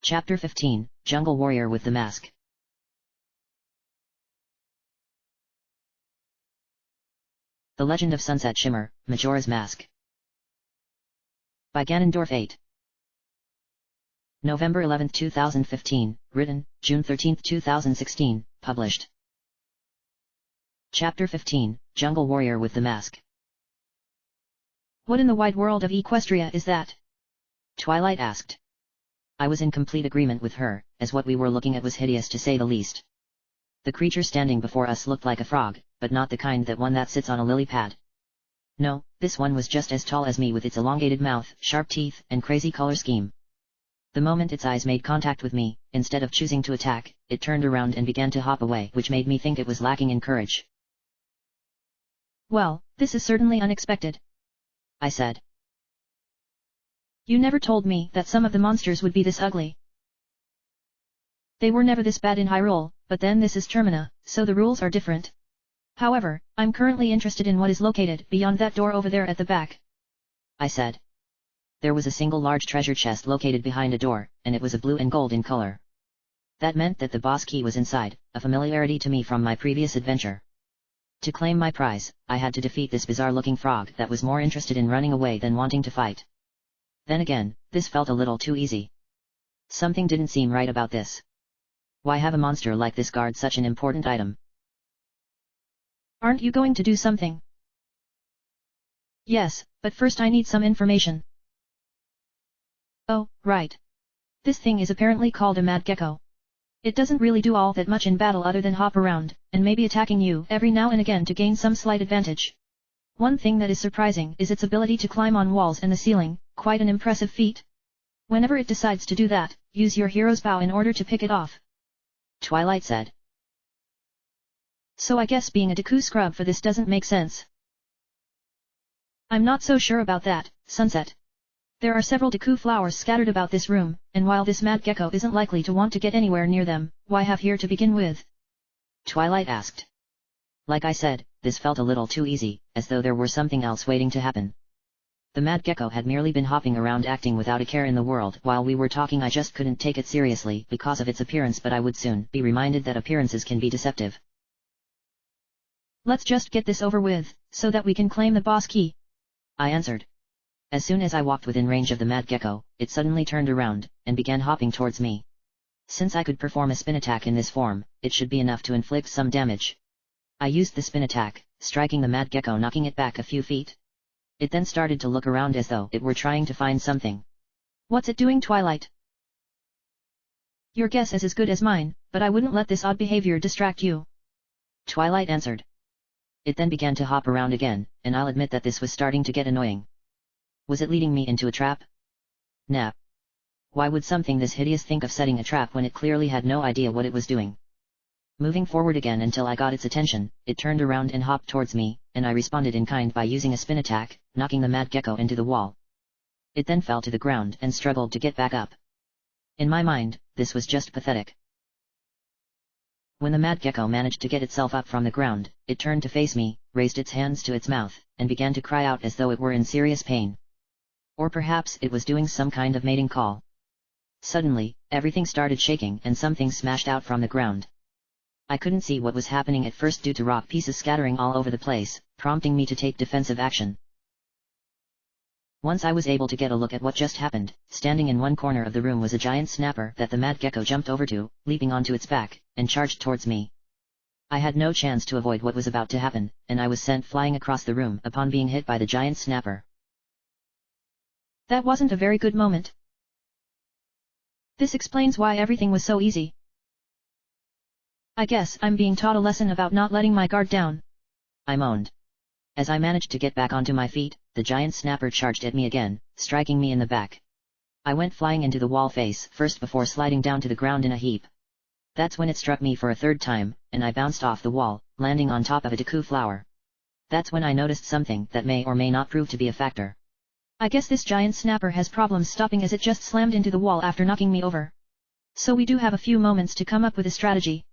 Chapter 15, Jungle Warrior with the Mask. The Legend of Sunset Shimmer, Majora's Mask. By Ganondorf 8. November 11, 2015, written, June 13, 2016, published. Chapter 15, Jungle Warrior with the Mask. What in the wide world of Equestria is that? Twilight asked. I was in complete agreement with her, as what we were looking at was hideous to say the least. The creature standing before us looked like a frog, but not the kind that sits on a lily pad. No, this one was just as tall as me with its elongated mouth, sharp teeth, and crazy color scheme. The moment its eyes made contact with me, instead of choosing to attack, it turned around and began to hop away, which made me think it was lacking in courage. Well, this is certainly unexpected, I said. You never told me that some of the monsters would be this ugly. They were never this bad in Hyrule, but then this is Termina, so the rules are different. However, I'm currently interested in what is located beyond that door over there at the back, I said. There was a single large treasure chest located behind a door, and it was a blue and gold in color. That meant that the boss key was inside, a familiarity to me from my previous adventure. To claim my prize, I had to defeat this bizarre-looking frog that was more interested in running away than wanting to fight. Then again, this felt a little too easy. Something didn't seem right about this. Why have a monster like this guard such an important item? Aren't you going to do something? Yes, but first I need some information. Oh, right. This thing is apparently called a mad gecko. It doesn't really do all that much in battle other than hop around, and maybe attacking you every now and again to gain some slight advantage. One thing that is surprising is its ability to climb on walls and the ceiling, quite an impressive feat. Whenever it decides to do that, use your hero's bow in order to pick it off, Twilight said. So I guess being a Deku scrub for this doesn't make sense. I'm not so sure about that, Sunset. There are several Deku flowers scattered about this room, and while this mad gecko isn't likely to want to get anywhere near them, why have here to begin with? Twilight asked. Like I said, this felt a little too easy, as though there were something else waiting to happen. The mad gecko had merely been hopping around acting without a care in the world while we were talking. I just couldn't take it seriously because of its appearance, but I would soon be reminded that appearances can be deceptive. Let's just get this over with, so that we can claim the boss key, I answered. As soon as I walked within range of the mad gecko, it suddenly turned around, and began hopping towards me. Since I could perform a spin attack in this form, it should be enough to inflict some damage. I used the spin attack, striking the mad gecko, knocking it back a few feet. It then started to look around as though it were trying to find something. What's it doing, Twilight? Your guess is as good as mine, but I wouldn't let this odd behavior distract you, Twilight answered. It then began to hop around again, and I'll admit that this was starting to get annoying. Was it leading me into a trap? Nah. Why would something this hideous think of setting a trap when it clearly had no idea what it was doing? Moving forward again until I got its attention, it turned around and hopped towards me, and I responded in kind by using a spin attack, knocking the mad gecko into the wall. It then fell to the ground and struggled to get back up. In my mind, this was just pathetic. When the mad gecko managed to get itself up from the ground, it turned to face me, raised its hands to its mouth, and began to cry out as though it were in serious pain. Or perhaps it was doing some kind of mating call. Suddenly, everything started shaking and something smashed out from the ground. I couldn't see what was happening at first due to rock pieces scattering all over the place, prompting me to take defensive action. Once I was able to get a look at what just happened, standing in one corner of the room was a giant snapper that the mad gecko jumped over to, leaping onto its back, and charged towards me. I had no chance to avoid what was about to happen, and I was sent flying across the room upon being hit by the giant snapper. That wasn't a very good moment. This explains why everything was so easy. I guess I'm being taught a lesson about not letting my guard down, I moaned. As I managed to get back onto my feet, the giant snapper charged at me again, striking me in the back. I went flying into the wall face first before sliding down to the ground in a heap. That's when it struck me for a third time, and I bounced off the wall, landing on top of a Deku flower. That's when I noticed something that may or may not prove to be a factor. I guess this giant snapper has problems stopping as it just slammed into the wall after knocking me over. So we do have a few moments to come up with a strategy,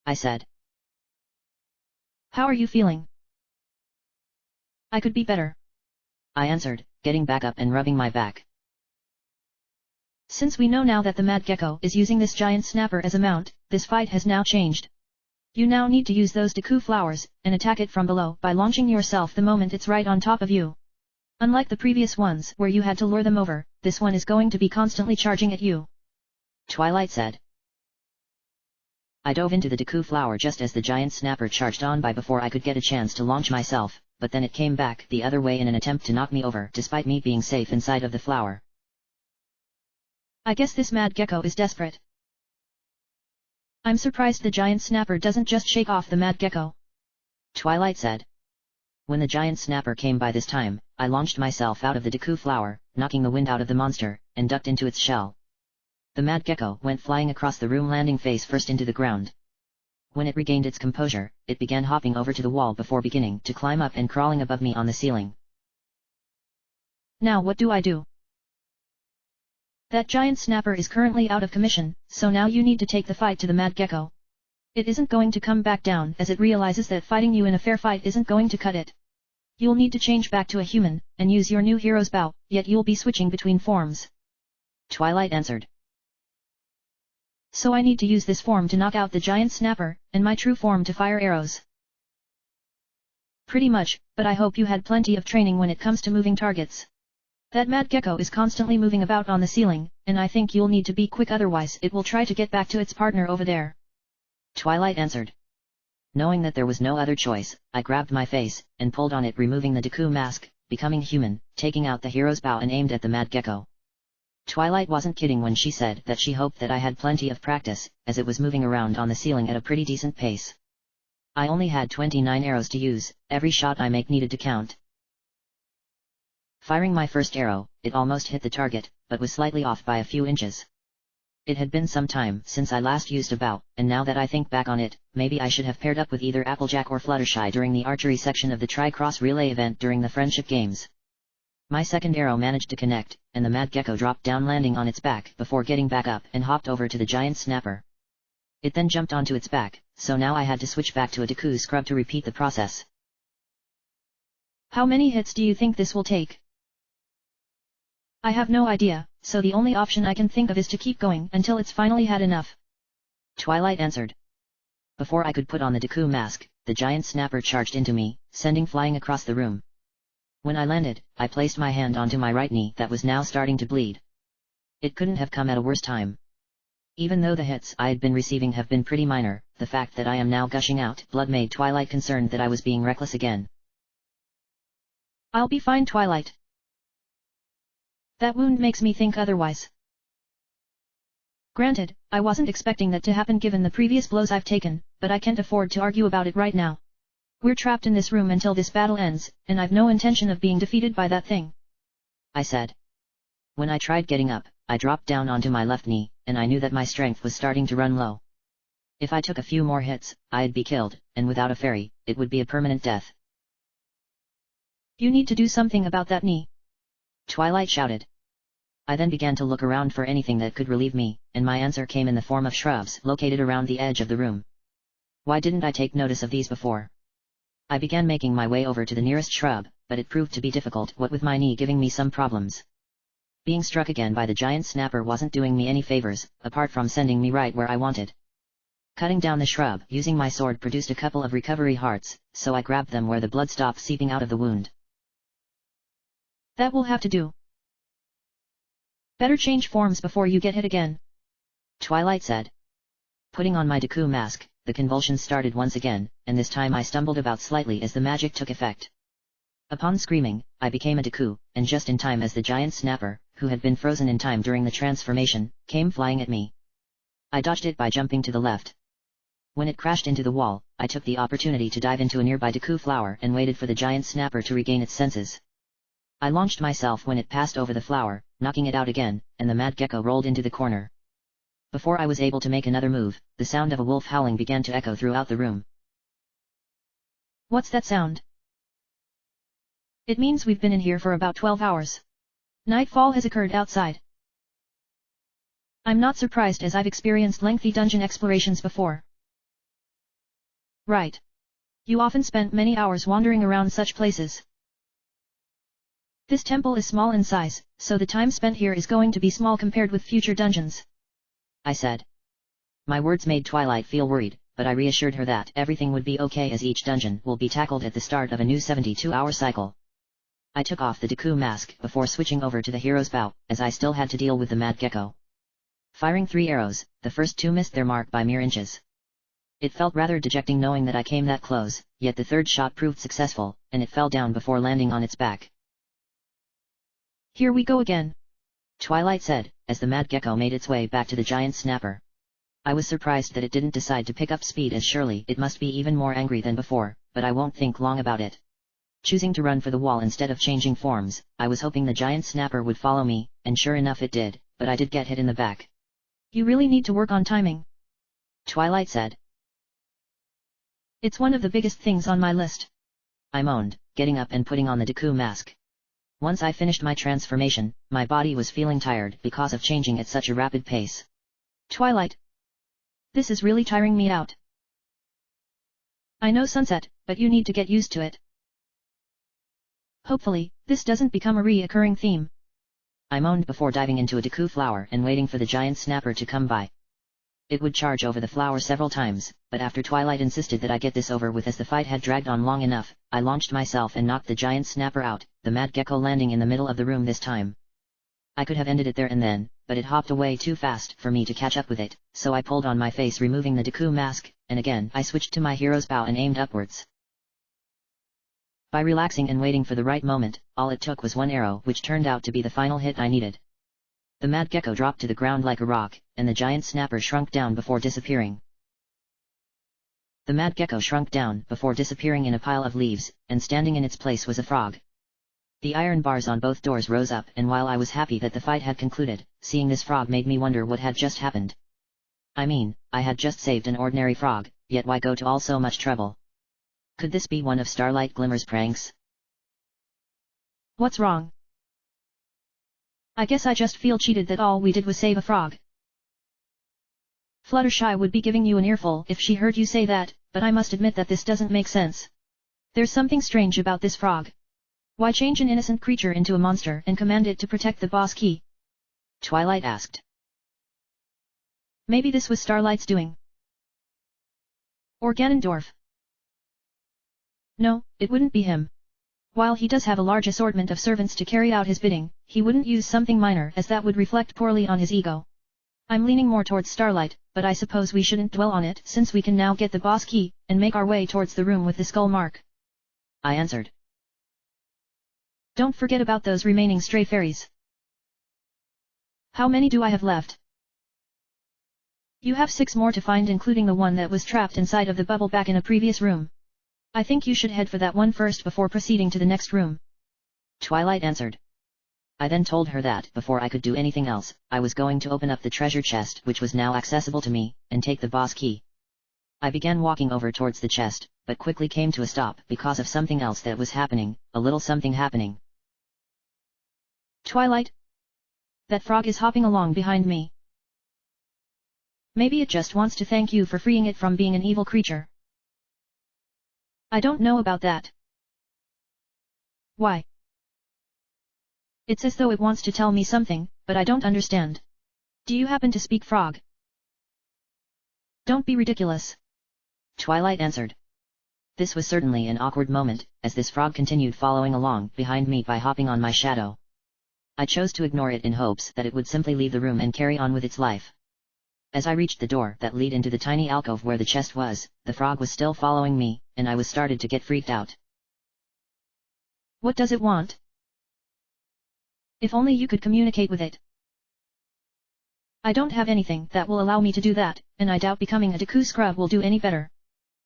I said. How are you feeling? I could be better, I answered, getting back up and rubbing my back. Since we know now that the mad gecko is using this giant snapper as a mount, this fight has now changed. You now need to use those Deku flowers, and attack it from below by launching yourself the moment it's right on top of you. Unlike the previous ones where you had to lure them over, this one is going to be constantly charging at you. Twilight said. I dove into the Deku flower just as the giant snapper charged on by before I could get a chance to launch myself, but then it came back the other way in an attempt to knock me over despite me being safe inside of the flower. I guess this mad gecko is desperate. I'm surprised the giant snapper doesn't just shake off the mad gecko. Twilight said. When the giant snapper came by this time, I launched myself out of the Deku flower, knocking the wind out of the monster, and ducked into its shell. The mad gecko went flying across the room, landing face first into the ground. When it regained its composure, it began hopping over to the wall before beginning to climb up and crawling above me on the ceiling. Now what do I do? That giant snapper is currently out of commission, so now you need to take the fight to the mad gecko. It isn't going to come back down as it realizes that fighting you in a fair fight isn't going to cut it. You'll need to change back to a human, and use your new hero's bow, yet you'll be switching between forms. Twilight answered. So I need to use this form to knock out the giant snapper, and my true form to fire arrows. Pretty much, but I hope you had plenty of training when it comes to moving targets. That mad gecko is constantly moving about on the ceiling, and I think you'll need to be quick, otherwise it will try to get back to its partner over there. Twilight answered. Knowing that there was no other choice, I grabbed my face, and pulled on it, removing the Deku mask, becoming human, taking out the hero's bow and aimed at the mad gecko. Twilight wasn't kidding when she said that she hoped that I had plenty of practice, as it was moving around on the ceiling at a pretty decent pace. I only had 29 arrows to use, every shot I make needed to count. Firing my first arrow, it almost hit the target, but was slightly off by a few inches. It had been some time since I last used a bow, and now that I think back on it, maybe I should have paired up with either Applejack or Fluttershy during the archery section of the Tri-Cross Relay event during the Friendship Games. My second arrow managed to connect, and the mad gecko dropped down, landing on its back before getting back up and hopped over to the giant snapper. It then jumped onto its back, so now I had to switch back to a Deku scrub to repeat the process. How many hits do you think this will take? I have no idea, so the only option I can think of is to keep going until it's finally had enough. Twilight answered. Before I could put on the Deku mask, the giant snapper charged into me, sending flying across the room. When I landed, I placed my hand onto my right knee that was now starting to bleed. It couldn't have come at a worse time. Even though the hits I had been receiving have been pretty minor, the fact that I am now gushing out blood made Twilight concerned that I was being reckless again. I'll be fine, Twilight. That wound makes me think otherwise. Granted, I wasn't expecting that to happen given the previous blows I've taken, but I can't afford to argue about it right now. We're trapped in this room until this battle ends, and I've no intention of being defeated by that thing. I said. When I tried getting up, I dropped down onto my left knee, and I knew that my strength was starting to run low. If I took a few more hits, I'd be killed, and without a fairy, it would be a permanent death. You need to do something about that knee. Twilight shouted. I then began to look around for anything that could relieve me, and my answer came in the form of shrubs located around the edge of the room. Why didn't I take notice of these before? I began making my way over to the nearest shrub, but it proved to be difficult, what with my knee giving me some problems. Being struck again by the giant snapper wasn't doing me any favors, apart from sending me right where I wanted. Cutting down the shrub using my sword produced a couple of recovery hearts, so I grabbed them where the blood stopped seeping out of the wound. That will have to do. Better change forms before you get hit again. Twilight said. Putting on my Deku mask, the convulsions started once again, and this time I stumbled about slightly as the magic took effect. Upon screaming, I became a Deku, and just in time as the giant snapper, who had been frozen in time during the transformation, came flying at me. I dodged it by jumping to the left. When it crashed into the wall, I took the opportunity to dive into a nearby Deku flower and waited for the giant snapper to regain its senses. I launched myself when it passed over the flower, knocking it out again, and the mad gecko rolled into the corner. Before I was able to make another move, the sound of a wolf howling began to echo throughout the room. What's that sound? It means we've been in here for about 12 hours. Nightfall has occurred outside. I'm not surprised as I've experienced lengthy dungeon explorations before. Right. You often spent many hours wandering around such places. This temple is small in size, so the time spent here is going to be small compared with future dungeons, I said. My words made Twilight feel worried, but I reassured her that everything would be okay as each dungeon will be tackled at the start of a new 72-hour cycle. I took off the Deku mask before switching over to the hero's bow, as I still had to deal with the mad gecko. Firing 3 arrows, the first 2 missed their mark by mere inches. It felt rather dejecting knowing that I came that close, yet the third shot proved successful, and it fell down before landing on its back. Here we go again, Twilight said, as the mad gecko made its way back to the giant snapper. I was surprised that it didn't decide to pick up speed, as surely it must be even more angry than before, but I won't think long about it. Choosing to run for the wall instead of changing forms, I was hoping the giant snapper would follow me, and sure enough it did, but I did get hit in the back. You really need to work on timing, Twilight said. It's one of the biggest things on my list, I moaned, getting up and putting on the Deku mask. Once I finished my transformation, my body was feeling tired because of changing at such a rapid pace. Twilight, this is really tiring me out. I know sunset, but you need to get used to it. Hopefully, this doesn't become a reoccurring theme, I moaned before diving into a Deku flower and waiting for the giant snapper to come by. It would charge over the flower several times, but after Twilight insisted that I get this over with as the fight had dragged on long enough, I launched myself and knocked the giant snapper out, the mad gecko landing in the middle of the room this time. I could have ended it there and then, but it hopped away too fast for me to catch up with it, so I pulled on my face removing the Deku mask, and again I switched to my hero's bow and aimed upwards. By relaxing and waiting for the right moment, all it took was 1 arrow, which turned out to be the final hit I needed. The mad gecko dropped to the ground like a rock, and the giant snapper shrunk down before disappearing. The mad gecko shrunk down before disappearing in a pile of leaves, and standing in its place was a frog. The iron bars on both doors rose up, and while I was happy that the fight had concluded, seeing this frog made me wonder what had just happened. I mean, I had just saved an ordinary frog, yet why go to all so much trouble? Could this be one of Starlight Glimmer's pranks? What's wrong? I guess I just feel cheated that all we did was save a frog. Fluttershy would be giving you an earful if she heard you say that, but I must admit that this doesn't make sense. There's something strange about this frog. Why change an innocent creature into a monster and command it to protect the boss key? Twilight asked. Maybe this was Starlight's doing. Or Ganondorf. No, it wouldn't be him. While he does have a large assortment of servants to carry out his bidding, he wouldn't use something minor as that would reflect poorly on his ego. I'm leaning more towards Starlight, but I suppose we shouldn't dwell on it since we can now get the boss key, and make our way towards the room with the skull mark, I answered. Don't forget about those remaining stray fairies. How many do I have left? You have 6 more to find, including the one that was trapped inside of the bubble back in a previous room. I think you should head for that one first before proceeding to the next room, Twilight answered. I then told her that before I could do anything else, I was going to open up the treasure chest, which was now accessible to me, and take the boss key. I began walking over towards the chest, but quickly came to a stop because of something else that was happening, a little something happening. Twilight? That frog is hopping along behind me. Maybe it just wants to thank you for freeing it from being an evil creature. I don't know about that. Why? It's as though it wants to tell me something, but I don't understand. Do you happen to speak frog? Don't be ridiculous, Twilight answered. This was certainly an awkward moment, as this frog continued following along behind me by hopping on my shadow. I chose to ignore it in hopes that it would simply leave the room and carry on with its life. As I reached the door that led into the tiny alcove where the chest was, the frog was still following me, and I was started to get freaked out. What does it want? If only you could communicate with it. I don't have anything that will allow me to do that, and I doubt becoming a Deku scrub will do any better.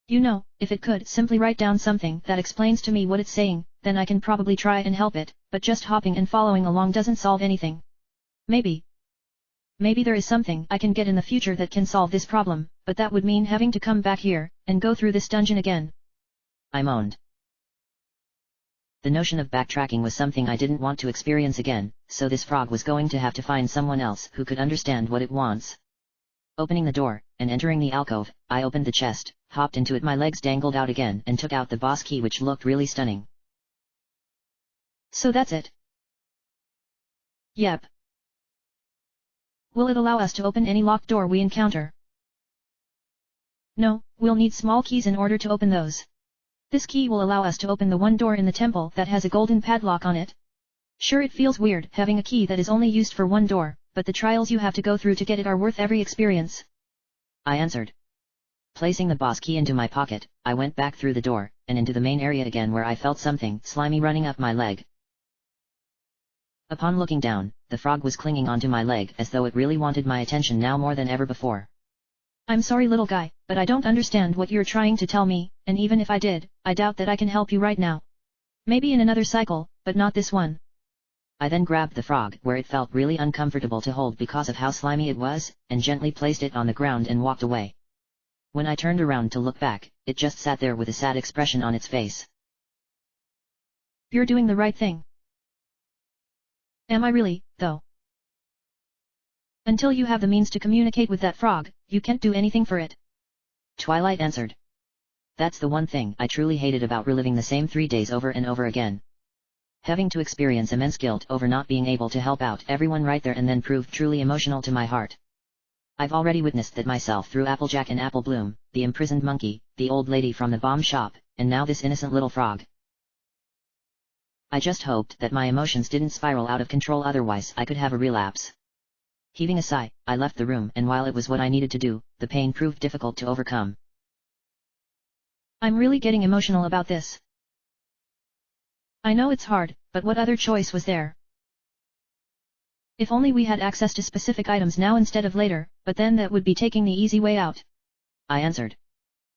You know, if it could simply write down something that explains to me what it's saying, then I can probably try and help it, but just hopping and following along doesn't solve anything. Maybe there is something I can get in the future that can solve this problem, but that would mean having to come back here, and go through this dungeon again, I moaned. The notion of backtracking was something I didn't want to experience again, so this frog was going to have to find someone else who could understand what it wants. Opening the door, and entering the alcove, I opened the chest, hopped into it, my legs dangled out again, and took out the boss key, which looked really stunning. So that's it. Yep. Will it allow us to open any locked door we encounter? No, we'll need small keys in order to open those. This key will allow us to open the one door in the temple that has a golden padlock on it. Sure, it feels weird having a key that is only used for one door, but the trials you have to go through to get it are worth every experience. I answered. Placing the boss key into my pocket, I went back through the door, and into the main area again where I felt something slimy running up my leg. Upon looking down, the frog was clinging onto my leg as though it really wanted my attention now more than ever before. I'm sorry little guy, but I don't understand what you're trying to tell me, and even if I did, I doubt that I can help you right now. Maybe in another cycle, but not this one. I then grabbed the frog where it felt really uncomfortable to hold because of how slimy it was, and gently placed it on the ground and walked away. When I turned around to look back, it just sat there with a sad expression on its face. You're doing the right thing. Am I really, though? Until you have the means to communicate with that frog, you can't do anything for it. Twilight answered. That's the one thing I truly hated about reliving the same 3 days over and over again. Having to experience immense guilt over not being able to help out everyone right there and then proved truly emotional to my heart. I've already witnessed that myself through Applejack and Apple Bloom, the imprisoned monkey, the old lady from the bomb shop, and now this innocent little frog. I just hoped that my emotions didn't spiral out of control, otherwise I could have a relapse. Heaving a sigh, I left the room, and while it was what I needed to do, the pain proved difficult to overcome. I'm really getting emotional about this. I know it's hard, but what other choice was there? If only we had access to specific items now instead of later, but then that would be taking the easy way out. I answered.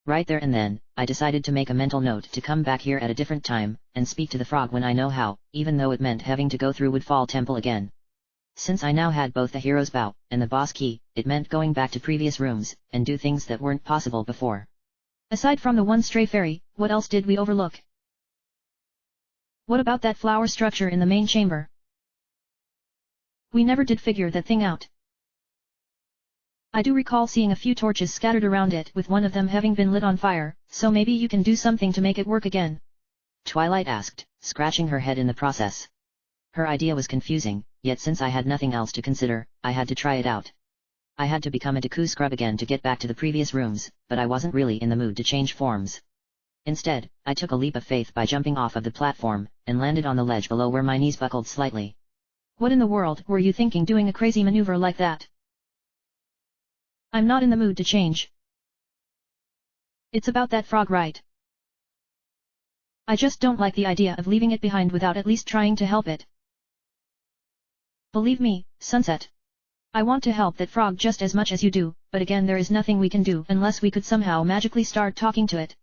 Right there and then, I decided to make a mental note to come back here at a different time, and speak to the frog when I know how, even though it meant having to go through Woodfall Temple again. Since I now had both the hero's bow and the boss key, it meant going back to previous rooms, and do things that weren't possible before. Aside from the one stray fairy, what else did we overlook? What about that flower structure in the main chamber? We never did figure that thing out. I do recall seeing a few torches scattered around it with one of them having been lit on fire, so maybe you can do something to make it work again. Twilight asked, scratching her head in the process. Her idea was confusing, yet since I had nothing else to consider, I had to try it out. I had to become a Deku scrub again to get back to the previous rooms, but I wasn't really in the mood to change forms. Instead, I took a leap of faith by jumping off of the platform, and landed on the ledge below where my knees buckled slightly. What in the world were you thinking doing a crazy maneuver like that? I'm not in the mood to change. It's about that frog, right? I just don't like the idea of leaving it behind without at least trying to help it. Believe me, Sunset. I want to help that frog just as much as you do, but again there is nothing we can do unless we could somehow magically start talking to it.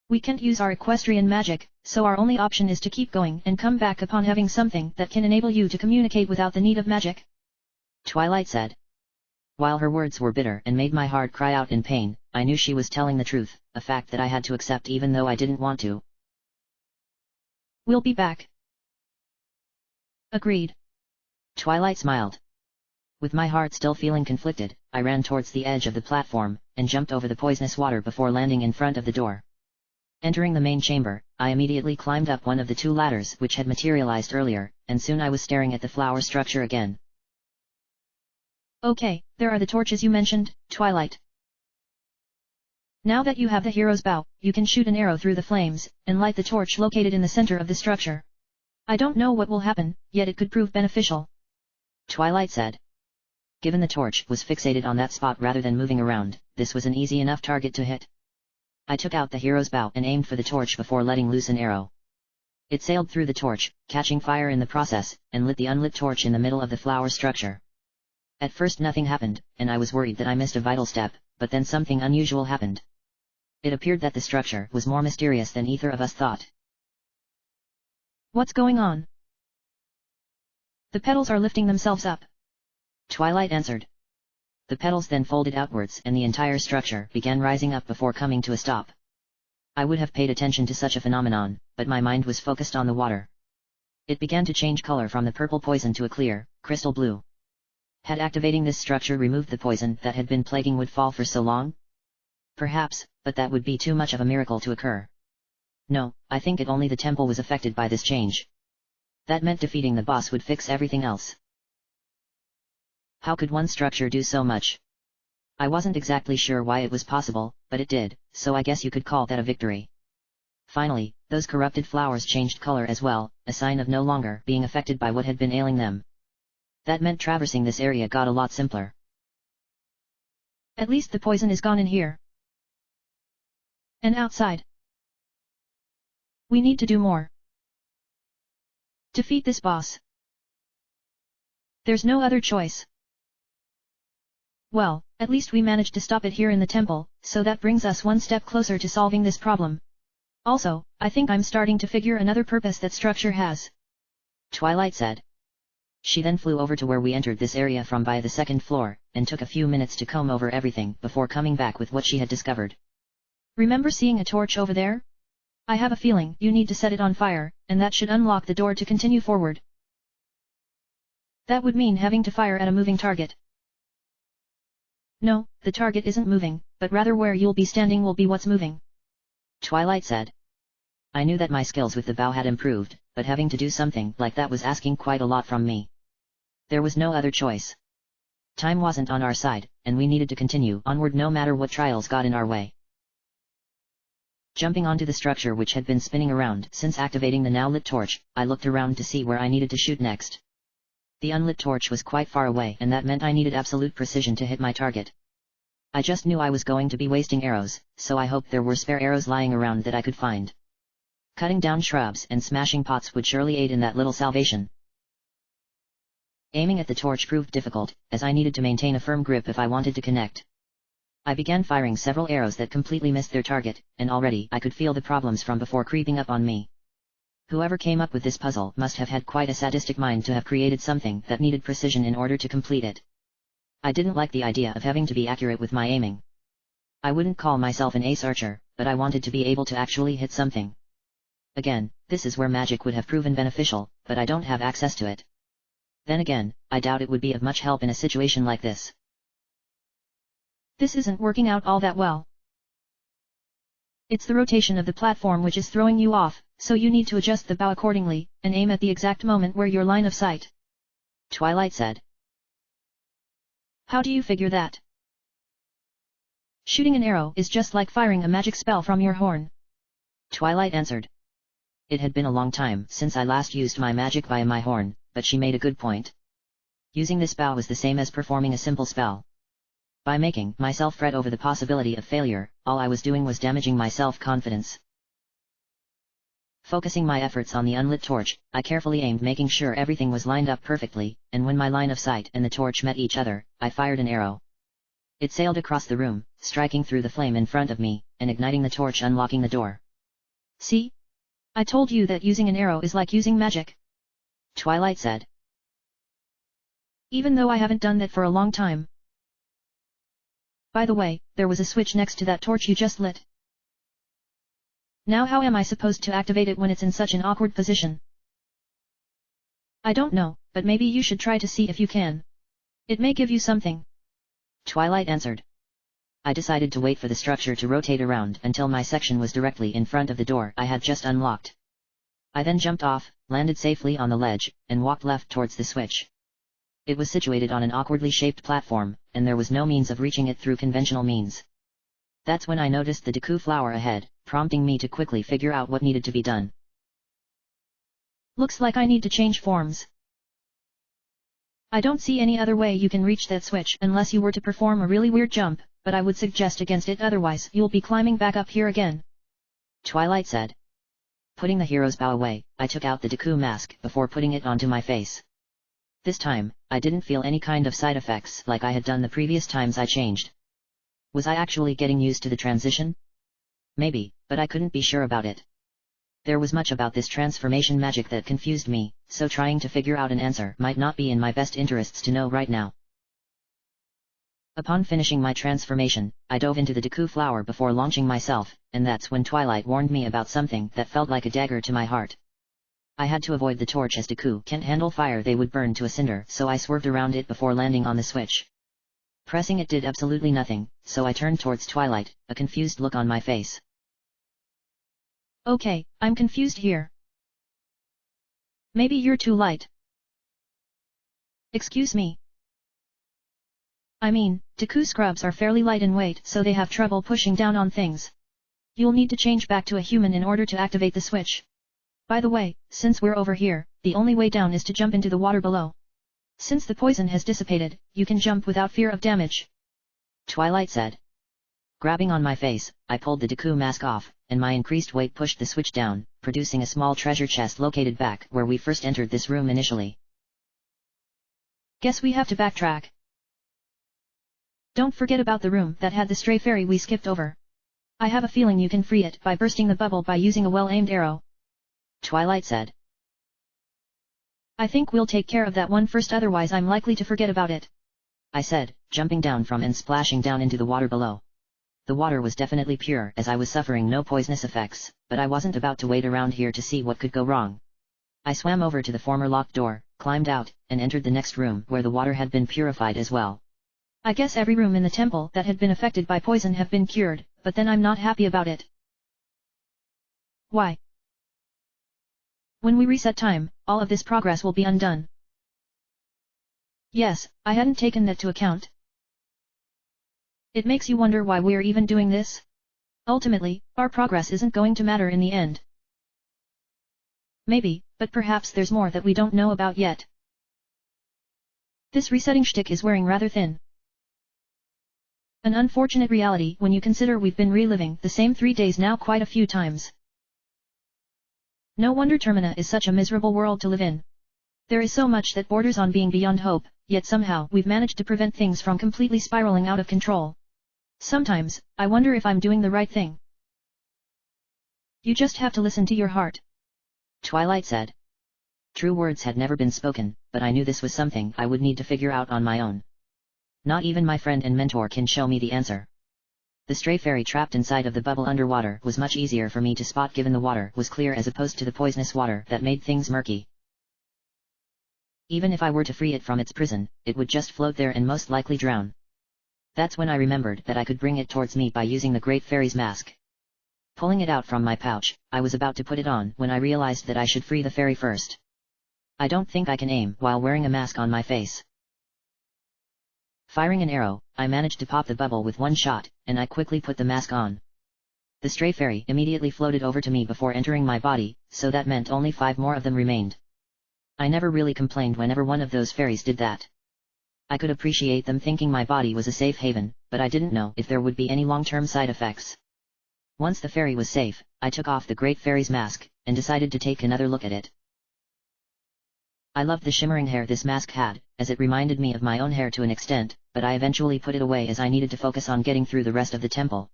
We can't use our equestrian magic, so our only option is to keep going and come back upon having something that can enable you to communicate without the need of magic. Twilight said. While her words were bitter and made my heart cry out in pain, I knew she was telling the truth, a fact that I had to accept even though I didn't want to. We'll be back. Agreed. Twilight smiled. With my heart still feeling conflicted, I ran towards the edge of the platform, and jumped over the poisonous water before landing in front of the door. Entering the main chamber, I immediately climbed up one of the 2 ladders which had materialized earlier, and soon I was staring at the flower structure again. Okay, there are the torches you mentioned, Twilight. Now that you have the hero's bow, you can shoot an arrow through the flames, and light the torch located in the center of the structure. I don't know what will happen, yet it could prove beneficial. Twilight said. Given the torch was fixated on that spot rather than moving around, this was an easy enough target to hit. I took out the hero's bow and aimed for the torch before letting loose an arrow. It sailed through the torch, catching fire in the process, and lit the unlit torch in the middle of the flower structure. At first nothing happened, and I was worried that I missed a vital step, but then something unusual happened. It appeared that the structure was more mysterious than either of us thought. What's going on? The petals are lifting themselves up. Twilight answered. The petals then folded outwards and the entire structure began rising up before coming to a stop. I would have paid attention to such a phenomenon, but my mind was focused on the water. It began to change color from the purple poison to a clear, crystal blue. Had activating this structure removed the poison that had been plaguing Woodfall for so long? Perhaps, but that would be too much of a miracle to occur. No, I think it only the temple was affected by this change. That meant defeating the boss would fix everything else. How could one structure do so much? I wasn't exactly sure why it was possible, but it did, so I guess you could call that a victory. Finally, those corrupted flowers changed color as well, a sign of no longer being affected by what had been ailing them. That meant traversing this area got a lot simpler. At least the poison is gone in here. And outside. We need to do more. Defeat this boss. There's no other choice. Well, at least we managed to stop it here in the temple, so that brings us one step closer to solving this problem. Also, I think I'm starting to figure another purpose that structure has. Twilight said. She then flew over to where we entered this area from by the second floor, and took a few minutes to comb over everything before coming back with what she had discovered. Remember seeing a torch over there? I have a feeling you need to set it on fire, and that should unlock the door to continue forward. That would mean having to fire at a moving target. No, the target isn't moving, but rather where you'll be standing will be what's moving. Twilight said. I knew that my skills with the bow had improved, but having to do something like that was asking quite a lot from me. There was no other choice. Time wasn't on our side, and we needed to continue onward no matter what trials got in our way. Jumping onto the structure which had been spinning around since activating the now lit torch, I looked around to see where I needed to shoot next. The unlit torch was quite far away and that meant I needed absolute precision to hit my target. I just knew I was going to be wasting arrows, so I hoped there were spare arrows lying around that I could find. Cutting down shrubs and smashing pots would surely aid in that little salvation. Aiming at the torch proved difficult, as I needed to maintain a firm grip if I wanted to connect. I began firing several arrows that completely missed their target, and already I could feel the problems from before creeping up on me. Whoever came up with this puzzle must have had quite a sadistic mind to have created something that needed precision in order to complete it. I didn't like the idea of having to be accurate with my aiming. I wouldn't call myself an ace archer, but I wanted to be able to actually hit something. Again, this is where magic would have proven beneficial, but I don't have access to it. Then again, I doubt it would be of much help in a situation like this. This isn't working out all that well. It's the rotation of the platform which is throwing you off, so you need to adjust the bow accordingly, and aim at the exact moment where your line of sight. Twilight said. How do you figure that? Shooting an arrow is just like firing a magic spell from your horn. Twilight answered. It had been a long time since I last used my magic via my horn, but she made a good point. Using this bow was the same as performing a simple spell. By making myself fret over the possibility of failure, all I was doing was damaging my self-confidence. Focusing my efforts on the unlit torch, I carefully aimed making sure everything was lined up perfectly, and when my line of sight and the torch met each other, I fired an arrow. It sailed across the room, striking through the flame in front of me, and igniting the torch unlocking the door. See? I told you that using an arrow is like using magic. Twilight said. Even though I haven't done that for a long time. By the way, there was a switch next to that torch you just lit. Now how am I supposed to activate it when it's in such an awkward position? I don't know, but maybe you should try to see if you can. It may give you something. Twilight answered. I decided to wait for the structure to rotate around until my section was directly in front of the door I had just unlocked. I then jumped off, landed safely on the ledge, and walked left towards the switch. It was situated on an awkwardly shaped platform, and there was no means of reaching it through conventional means. That's when I noticed the Deku flower ahead, prompting me to quickly figure out what needed to be done. Looks like I need to change forms. I don't see any other way you can reach that switch unless you were to perform a really weird jump, but I would suggest against it otherwise you'll be climbing back up here again. Twilight said. Putting the hero's bow away, I took out the Deku mask before putting it onto my face. This time, I didn't feel any kind of side effects like I had done the previous times I changed. Was I actually getting used to the transition? Maybe, but I couldn't be sure about it. There was much about this transformation magic that confused me, so trying to figure out an answer might not be in my best interests to know right now. Upon finishing my transformation, I dove into the Deku flower before launching myself, and that's when Twilight warned me about something that felt like a dagger to my heart. I had to avoid the torch as Deku can't handle fire, they would burn to a cinder, so I swerved around it before landing on the switch. Pressing it did absolutely nothing, so I turned towards Twilight, a confused look on my face. Okay, I'm confused here. Maybe you're too light. Excuse me. I mean, Deku scrubs are fairly light in weight so they have trouble pushing down on things. You'll need to change back to a human in order to activate the switch. By the way, since we're over here, the only way down is to jump into the water below. Since the poison has dissipated, you can jump without fear of damage. Twilight said. Grabbing on my face, I pulled the Deku mask off, and my increased weight pushed the switch down, producing a small treasure chest located back where we first entered this room initially. Guess we have to backtrack. Don't forget about the room that had the stray fairy we skipped over. I have a feeling you can free it by bursting the bubble by using a well-aimed arrow. Twilight said. I think we'll take care of that one first, otherwise I'm likely to forget about it. I said, jumping down from and splashing down into the water below. The water was definitely pure as I was suffering no poisonous effects, but I wasn't about to wait around here to see what could go wrong. I swam over to the former locked door, climbed out, and entered the next room where the water had been purified as well. I guess every room in the temple that had been affected by poison have been cured, but then I'm not happy about it. Why? When we reset time, all of this progress will be undone. Yes, I hadn't taken that to account. It makes you wonder why we're even doing this? Ultimately, our progress isn't going to matter in the end. Maybe, but perhaps there's more that we don't know about yet. This resetting shtick is wearing rather thin. An unfortunate reality when you consider we've been reliving the same 3 days now quite a few times. No wonder Termina is such a miserable world to live in. There is so much that borders on being beyond hope, yet somehow we've managed to prevent things from completely spiraling out of control. Sometimes, I wonder if I'm doing the right thing. You just have to listen to your heart. Twilight said. True words had never been spoken, but I knew this was something I would need to figure out on my own. Not even my friend and mentor can show me the answer. The stray fairy trapped inside of the bubble underwater was much easier for me to spot given the water was clear as opposed to the poisonous water that made things murky. Even if I were to free it from its prison, it would just float there and most likely drown. That's when I remembered that I could bring it towards me by using the Great Fairy's mask. Pulling it out from my pouch, I was about to put it on when I realized that I should free the fairy first. I don't think I can aim while wearing a mask on my face. Firing an arrow, I managed to pop the bubble with one shot, and I quickly put the mask on. The stray fairy immediately floated over to me before entering my body, so that meant only 5 more of them remained. I never really complained whenever one of those fairies did that. I could appreciate them thinking my body was a safe haven, but I didn't know if there would be any long-term side effects. Once the fairy was safe, I took off the Great Fairy's mask, and decided to take another look at it. I loved the shimmering hair this mask had, as it reminded me of my own hair to an extent, but I eventually put it away as I needed to focus on getting through the rest of the temple.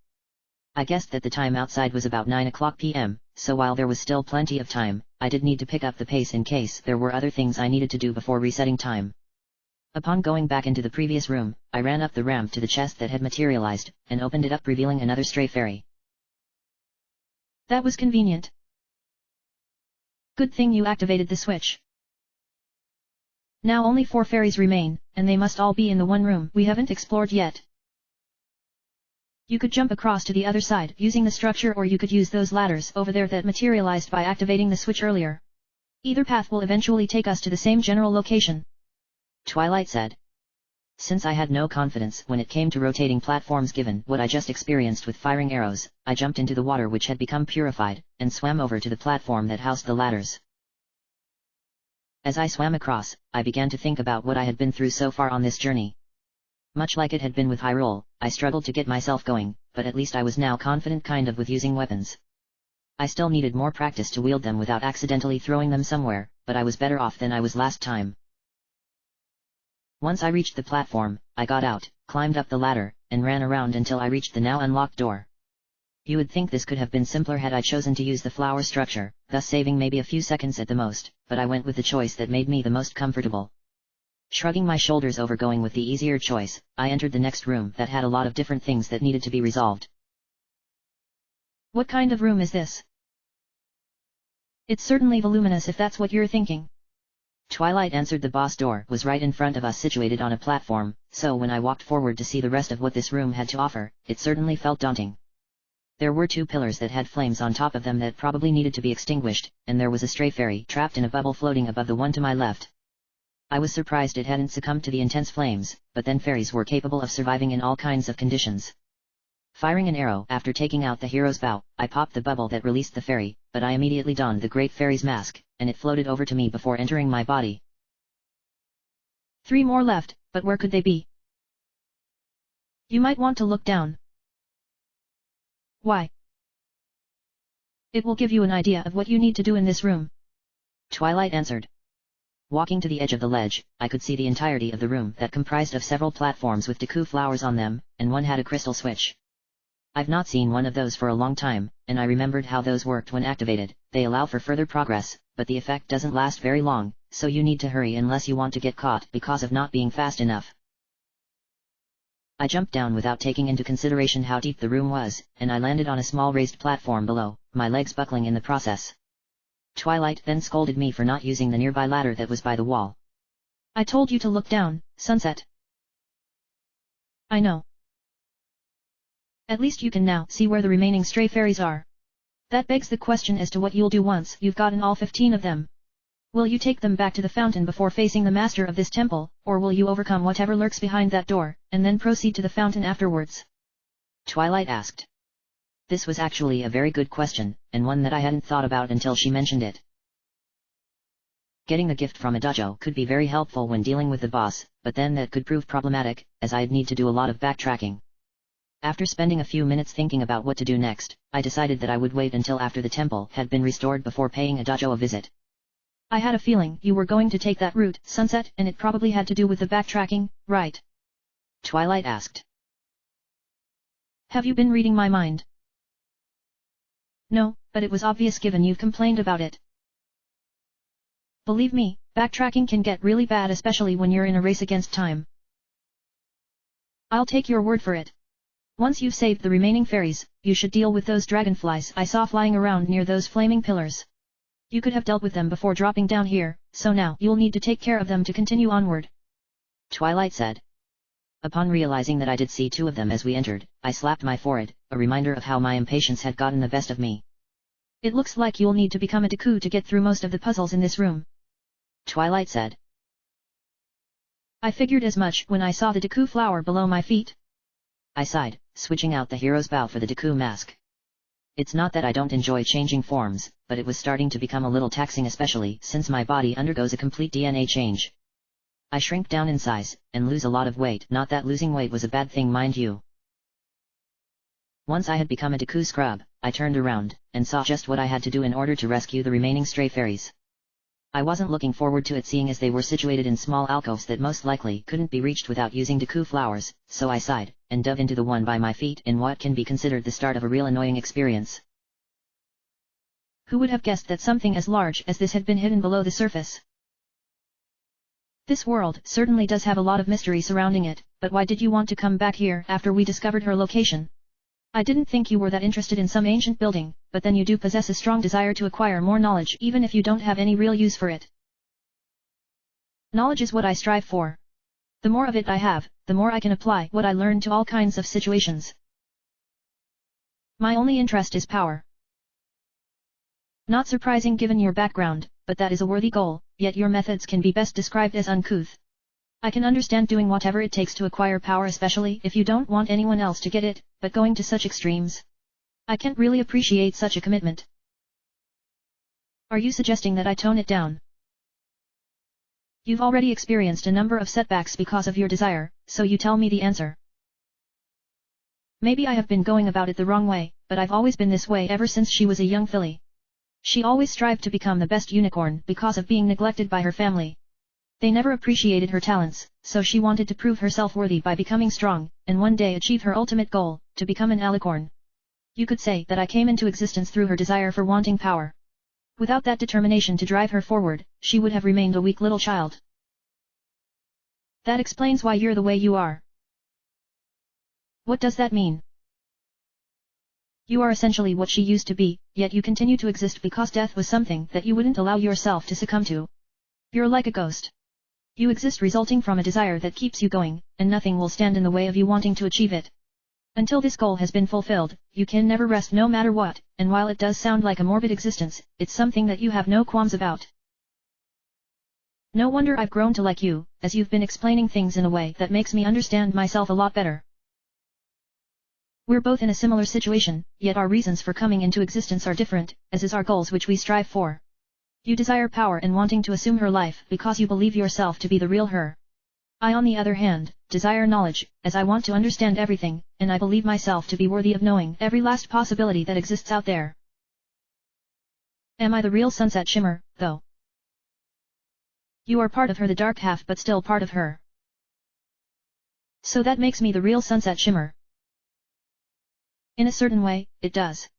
I guessed that the time outside was about 9 o'clock p.m., so while there was still plenty of time, I did need to pick up the pace in case there were other things I needed to do before resetting time. Upon going back into the previous room, I ran up the ramp to the chest that had materialized, and opened it up revealing another stray fairy. That was convenient. Good thing you activated the switch. Now only 4 fairies remain, and they must all be in the one room we haven't explored yet. You could jump across to the other side using the structure, or you could use those ladders over there that materialized by activating the switch earlier. Either path will eventually take us to the same general location. Twilight said. Since I had no confidence when it came to rotating platforms given what I just experienced with firing arrows, I jumped into the water which had become purified, and swam over to the platform that housed the ladders. As I swam across, I began to think about what I had been through so far on this journey. Much like it had been with Hyrule, I struggled to get myself going, but at least I was now confident kind of with using weapons. I still needed more practice to wield them without accidentally throwing them somewhere, but I was better off than I was last time. Once I reached the platform, I got out, climbed up the ladder, and ran around until I reached the now unlocked door. You would think this could have been simpler had I chosen to use the flower structure, thus saving maybe a few seconds at the most, but I went with the choice that made me the most comfortable. Shrugging my shoulders over going with the easier choice, I entered the next room that had a lot of different things that needed to be resolved. What kind of room is this? It's certainly voluminous if that's what you're thinking. Twilight answered. The boss door was right in front of us, situated on a platform, so when I walked forward to see the rest of what this room had to offer, it certainly felt daunting. There were 2 pillars that had flames on top of them that probably needed to be extinguished, and there was a stray fairy trapped in a bubble floating above the one to my left. I was surprised it hadn't succumbed to the intense flames, but then fairies were capable of surviving in all kinds of conditions. Firing an arrow after taking out the hero's bow, I popped the bubble that released the fairy, but I immediately donned the great fairy's mask, and it floated over to me before entering my body. 3 more left, but where could they be? You might want to look down. Why? It will give you an idea of what you need to do in this room. Twilight answered. Walking to the edge of the ledge, I could see the entirety of the room that comprised of several platforms with deku flowers on them, and one had a crystal switch. I've not seen one of those for a long time, and I remembered how those worked when activated. They allow for further progress, but the effect doesn't last very long, so you need to hurry unless you want to get caught because of not being fast enough. I jumped down without taking into consideration how deep the room was, and I landed on a small raised platform below, my legs buckling in the process. Twilight then scolded me for not using the nearby ladder that was by the wall. I told you to look down, Sunset. I know. At least you can now see where the remaining stray fairies are. That begs the question as to what you'll do once you've gotten all 15 of them. Will you take them back to the fountain before facing the master of this temple, or will you overcome whatever lurks behind that door, and then proceed to the fountain afterwards? Twilight asked. This was actually a very good question, and one that I hadn't thought about until she mentioned it. Getting the gift from a dojo could be very helpful when dealing with the boss, but then that could prove problematic, as I'd need to do a lot of backtracking. After spending a few minutes thinking about what to do next, I decided that I would wait until after the temple had been restored before paying a dojo a visit. I had a feeling you were going to take that route, Sunset, and it probably had to do with the backtracking, right? Twilight asked. Have you been reading my mind? No, but it was obvious given you've complained about it. Believe me, backtracking can get really bad, especially when you're in a race against time. I'll take your word for it. Once you've saved the remaining fairies, you should deal with those dragonflies I saw flying around near those flaming pillars. You could have dealt with them before dropping down here, so now you'll need to take care of them to continue onward. Twilight said. Upon realizing that I did see 2 of them as we entered, I slapped my forehead, a reminder of how my impatience had gotten the best of me. It looks like you'll need to become a deku to get through most of the puzzles in this room. Twilight said. I figured as much when I saw the deku flower below my feet. I sighed, switching out the hero's bow for the deku mask. It's not that I don't enjoy changing forms, but it was starting to become a little taxing, especially since my body undergoes a complete DNA change. I shrink down in size, and lose a lot of weight. Not that losing weight was a bad thing, mind you. Once I had become a deku scrub, I turned around, and saw just what I had to do in order to rescue the remaining stray fairies. I wasn't looking forward to it, seeing as they were situated in small alcoves that most likely couldn't be reached without using deku flowers, so I sighed, and dove into the one by my feet in what can be considered the start of a real annoying experience. Who would have guessed that something as large as this had been hidden below the surface? This world certainly does have a lot of mystery surrounding it, but why did you want to come back here after we discovered her location? I didn't think you were that interested in some ancient building, but then you do possess a strong desire to acquire more knowledge even if you don't have any real use for it. Knowledge is what I strive for. The more of it I have, the more I can apply what I learn to all kinds of situations. My only interest is power. Not surprising given your background, but that is a worthy goal, yet your methods can be best described as uncouth. I can understand doing whatever it takes to acquire power, especially if you don't want anyone else to get it, but going to such extremes. I can't really appreciate such a commitment. Are you suggesting that I tone it down? You've already experienced a number of setbacks because of your desire, so you tell me the answer. Maybe I have been going about it the wrong way, but I've always been this way ever since she was a young filly. She always strived to become the best unicorn because of being neglected by her family. They never appreciated her talents, so she wanted to prove herself worthy by becoming strong, and one day achieve her ultimate goal, to become an alicorn. You could say that I came into existence through her desire for wanting power. Without that determination to drive her forward, she would have remained a weak little child. That explains why you're the way you are. What does that mean? You are essentially what she used to be, yet you continue to exist because death was something that you wouldn't allow yourself to succumb to. You're like a ghost. You exist resulting from a desire that keeps you going, and nothing will stand in the way of you wanting to achieve it. Until this goal has been fulfilled, you can never rest no matter what, and while it does sound like a morbid existence, it's something that you have no qualms about. No wonder I've grown to like you, as you've been explaining things in a way that makes me understand myself a lot better. We're both in a similar situation, yet our reasons for coming into existence are different, as is our goals which we strive for. You desire power and wanting to assume her life because you believe yourself to be the real her. I on the other hand, desire knowledge, as I want to understand everything, and I believe myself to be worthy of knowing every last possibility that exists out there. Am I the real Sunset Shimmer, though? You are part of her, the dark half, but still part of her. So that makes me the real Sunset Shimmer. In a certain way, it does.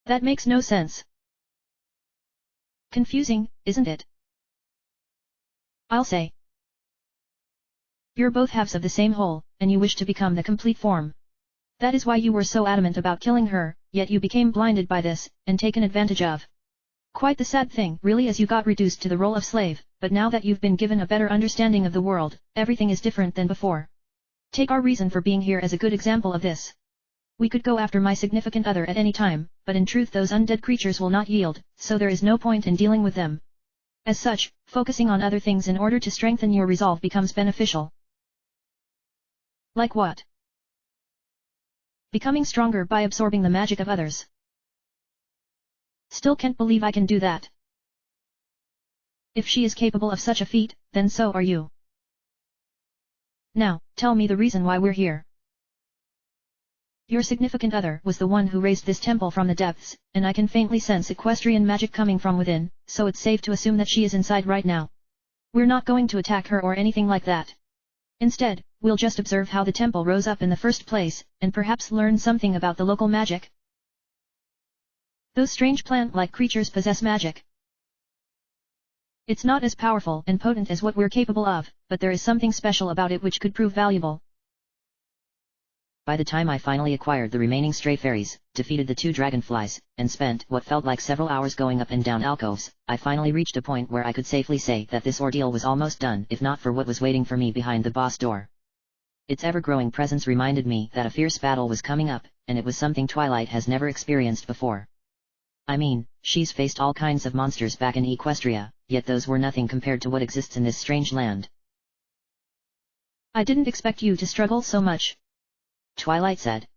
That makes no sense. Confusing, isn't it? I'll say. You're both halves of the same whole, and you wish to become the complete form. That is why you were so adamant about killing her, yet you became blinded by this, and taken advantage of. Quite the sad thing, really, as you got reduced to the role of slave, but now that you've been given a better understanding of the world, everything is different than before. Take our reason for being here as a good example of this. We could go after my significant other at any time, but in truth those undead creatures will not yield, so there is no point in dealing with them. As such, focusing on other things in order to strengthen your resolve becomes beneficial. Like what? Becoming stronger by absorbing the magic of others. Still can't believe I can do that. If she is capable of such a feat, then so are you. Now, tell me the reason why we're here. Your significant other was the one who raised this temple from the depths, and I can faintly sense equestrian magic coming from within, so it's safe to assume that she is inside right now. We're not going to attack her or anything like that. Instead, we'll just observe how the temple rose up in the first place, and perhaps learn something about the local magic. Those strange plant-like creatures possess magic. It's not as powerful and potent as what we're capable of, but there is something special about it which could prove valuable. By the time I finally acquired the remaining stray fairies, defeated the 2 dragonflies, and spent what felt like several hours going up and down alcoves, I finally reached a point where I could safely say that this ordeal was almost done, if not for what was waiting for me behind the boss door. Its ever-growing presence reminded me that a fierce battle was coming up, and it was something Twilight has never experienced before. I mean, she's faced all kinds of monsters back in Equestria, yet those were nothing compared to what exists in this strange land. I didn't expect you to struggle so much, Twilight said.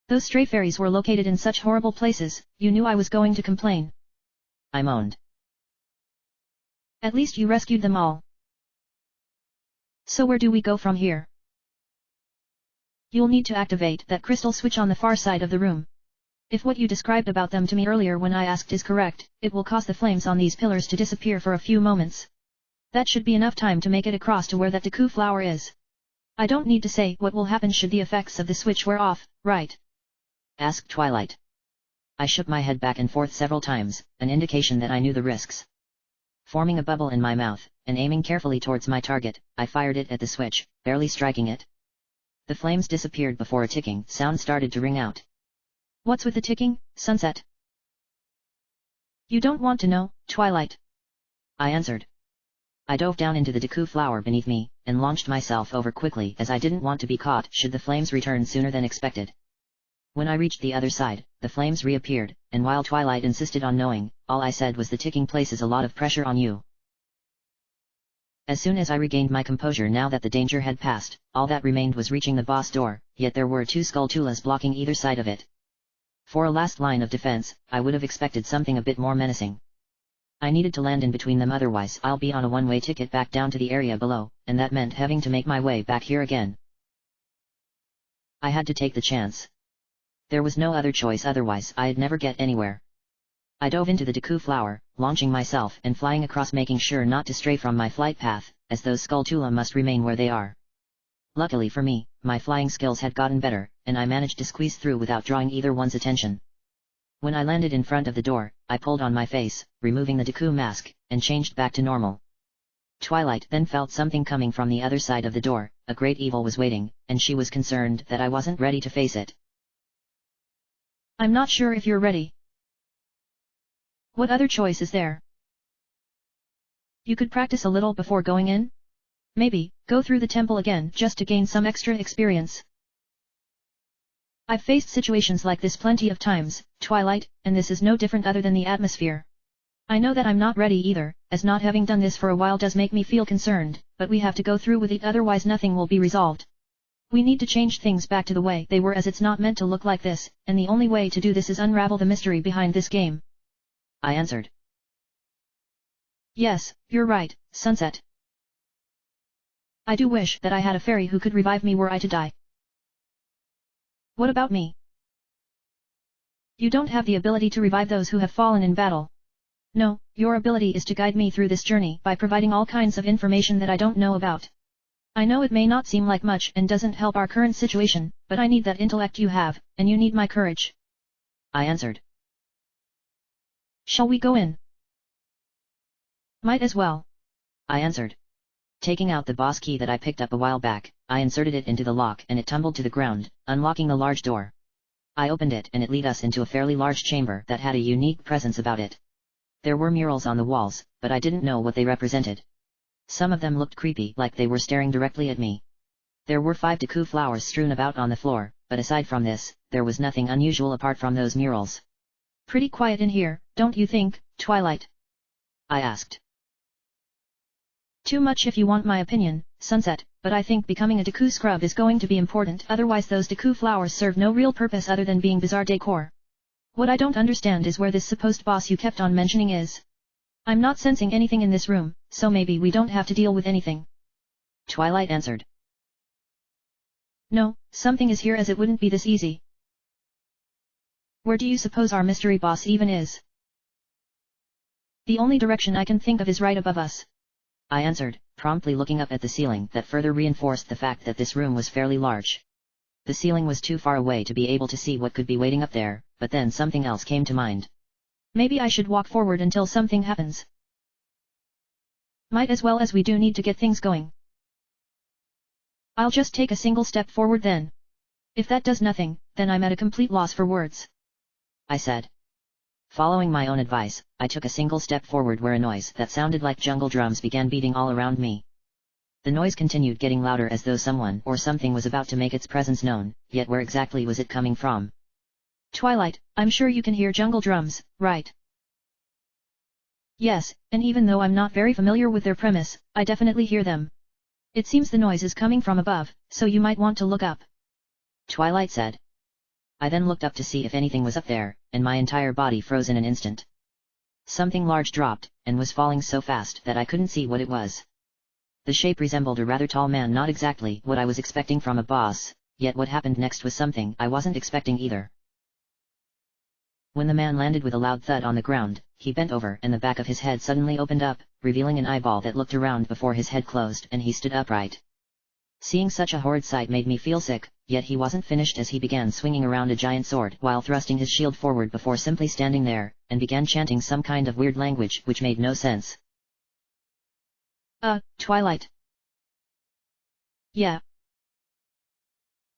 Those stray fairies were located in such horrible places, you knew I was going to complain. I moaned. At least you rescued them all. So where do we go from here? You'll need to activate that crystal switch on the far side of the room. If what you described about them to me earlier when I asked is correct, it will cause the flames on these pillars to disappear for a few moments. That should be enough time to make it across to where that Deku flower is. I don't need to say what will happen should the effects of the switch wear off, right? Asked Twilight. I shook my head back and forth several times, an indication that I knew the risks. Forming a bubble in my mouth, and aiming carefully towards my target, I fired it at the switch, barely striking it. The flames disappeared before a ticking sound started to ring out. What's with the ticking, Sunset? You don't want to know, Twilight. I answered. I dove down into the Deku flower beneath me, and launched myself over quickly as I didn't want to be caught should the flames return sooner than expected. When I reached the other side, the flames reappeared, and while Twilight insisted on knowing, all I said was the ticking places a lot of pressure on you. As soon as I regained my composure now that the danger had passed, all that remained was reaching the boss door, yet there were 2 Skulltulas blocking either side of it. For a last line of defense, I would have expected something a bit more menacing. I needed to land in between them, otherwise I'll be on a one-way ticket back down to the area below, and that meant having to make my way back here again. I had to take the chance. There was no other choice, otherwise I'd never get anywhere. I dove into the Deku flower, launching myself and flying across, making sure not to stray from my flight path, as those Skulltula must remain where they are. Luckily for me, my flying skills had gotten better, and I managed to squeeze through without drawing either one's attention. When I landed in front of the door, I pulled on my face, removing the Deku mask, and changed back to normal. Twilight then felt something coming from the other side of the door. A great evil was waiting, and she was concerned that I wasn't ready to face it. I'm not sure if you're ready. What other choice is there? You could practice a little before going in? Maybe, go through the temple again just to gain some extra experience. I've faced situations like this plenty of times, Twilight, and this is no different other than the atmosphere. I know that I'm not ready either, as not having done this for a while does make me feel concerned, but we have to go through with it, otherwise nothing will be resolved. We need to change things back to the way they were, as it's not meant to look like this, and the only way to do this is unravel the mystery behind this game. I answered. Yes, you're right, Sunset. I do wish that I had a fairy who could revive me were I to die. What about me? You don't have the ability to revive those who have fallen in battle. No, your ability is to guide me through this journey by providing all kinds of information that I don't know about. I know it may not seem like much and doesn't help our current situation, but I need that intellect you have, and you need my courage. I answered. Shall we go in? Might as well. I answered. Taking out the boss key that I picked up a while back, I inserted it into the lock and it tumbled to the ground, unlocking the large door. I opened it and it led us into a fairly large chamber that had a unique presence about it. There were murals on the walls, but I didn't know what they represented. Some of them looked creepy, like they were staring directly at me. There were 5 deku flowers strewn about on the floor, but aside from this, there was nothing unusual apart from those murals. Pretty quiet in here, don't you think, Twilight? I asked. Too much if you want my opinion, Sunset, but I think becoming a deku scrub is going to be important, otherwise those deku flowers serve no real purpose other than being bizarre decor. What I don't understand is where this supposed boss you kept on mentioning is. I'm not sensing anything in this room, so maybe we don't have to deal with anything. Twilight answered. No, something is here, as it wouldn't be this easy. Where do you suppose our mystery boss even is? The only direction I can think of is right above us. I answered, promptly looking up at the ceiling that further reinforced the fact that this room was fairly large. The ceiling was too far away to be able to see what could be waiting up there, but then something else came to mind. Maybe I should walk forward until something happens. Might as well, as we do need to get things going. I'll just take a single step forward then. If that does nothing, then I'm at a complete loss for words. I said. Following my own advice, I took a single step forward where a noise that sounded like jungle drums began beating all around me. The noise continued getting louder as though someone or something was about to make its presence known, yet where exactly was it coming from? Twilight, I'm sure you can hear jungle drums, right? Yes, and even though I'm not very familiar with their premise, I definitely hear them. It seems the noise is coming from above, so you might want to look up. Twilight said. I then looked up to see if anything was up there, and my entire body froze in an instant. Something large dropped, and was falling so fast that I couldn't see what it was. The shape resembled a rather tall man, not exactly what I was expecting from a boss, yet what happened next was something I wasn't expecting either. When the man landed with a loud thud on the ground, he bent over and the back of his head suddenly opened up, revealing an eyeball that looked around before his head closed, and he stood upright. Seeing such a horrid sight made me feel sick, yet he wasn't finished as he began swinging around a giant sword while thrusting his shield forward before simply standing there, and began chanting some kind of weird language which made no sense. Twilight. Yeah.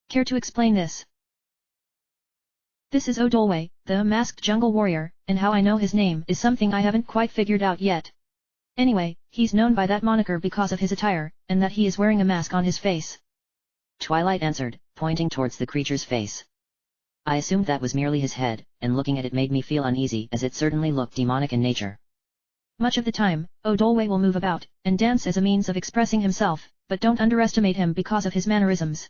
Care to explain this? This is Odolway, the masked jungle warrior, and how I know his name is something I haven't quite figured out yet. Anyway, he's known by that moniker because of his attire, and that he is wearing a mask on his face. Twilight answered, pointing towards the creature's face. I assumed that was merely his head, and looking at it made me feel uneasy as it certainly looked demonic in nature. Much of the time, Odolway will move about, and dance as a means of expressing himself, but don't underestimate him because of his mannerisms.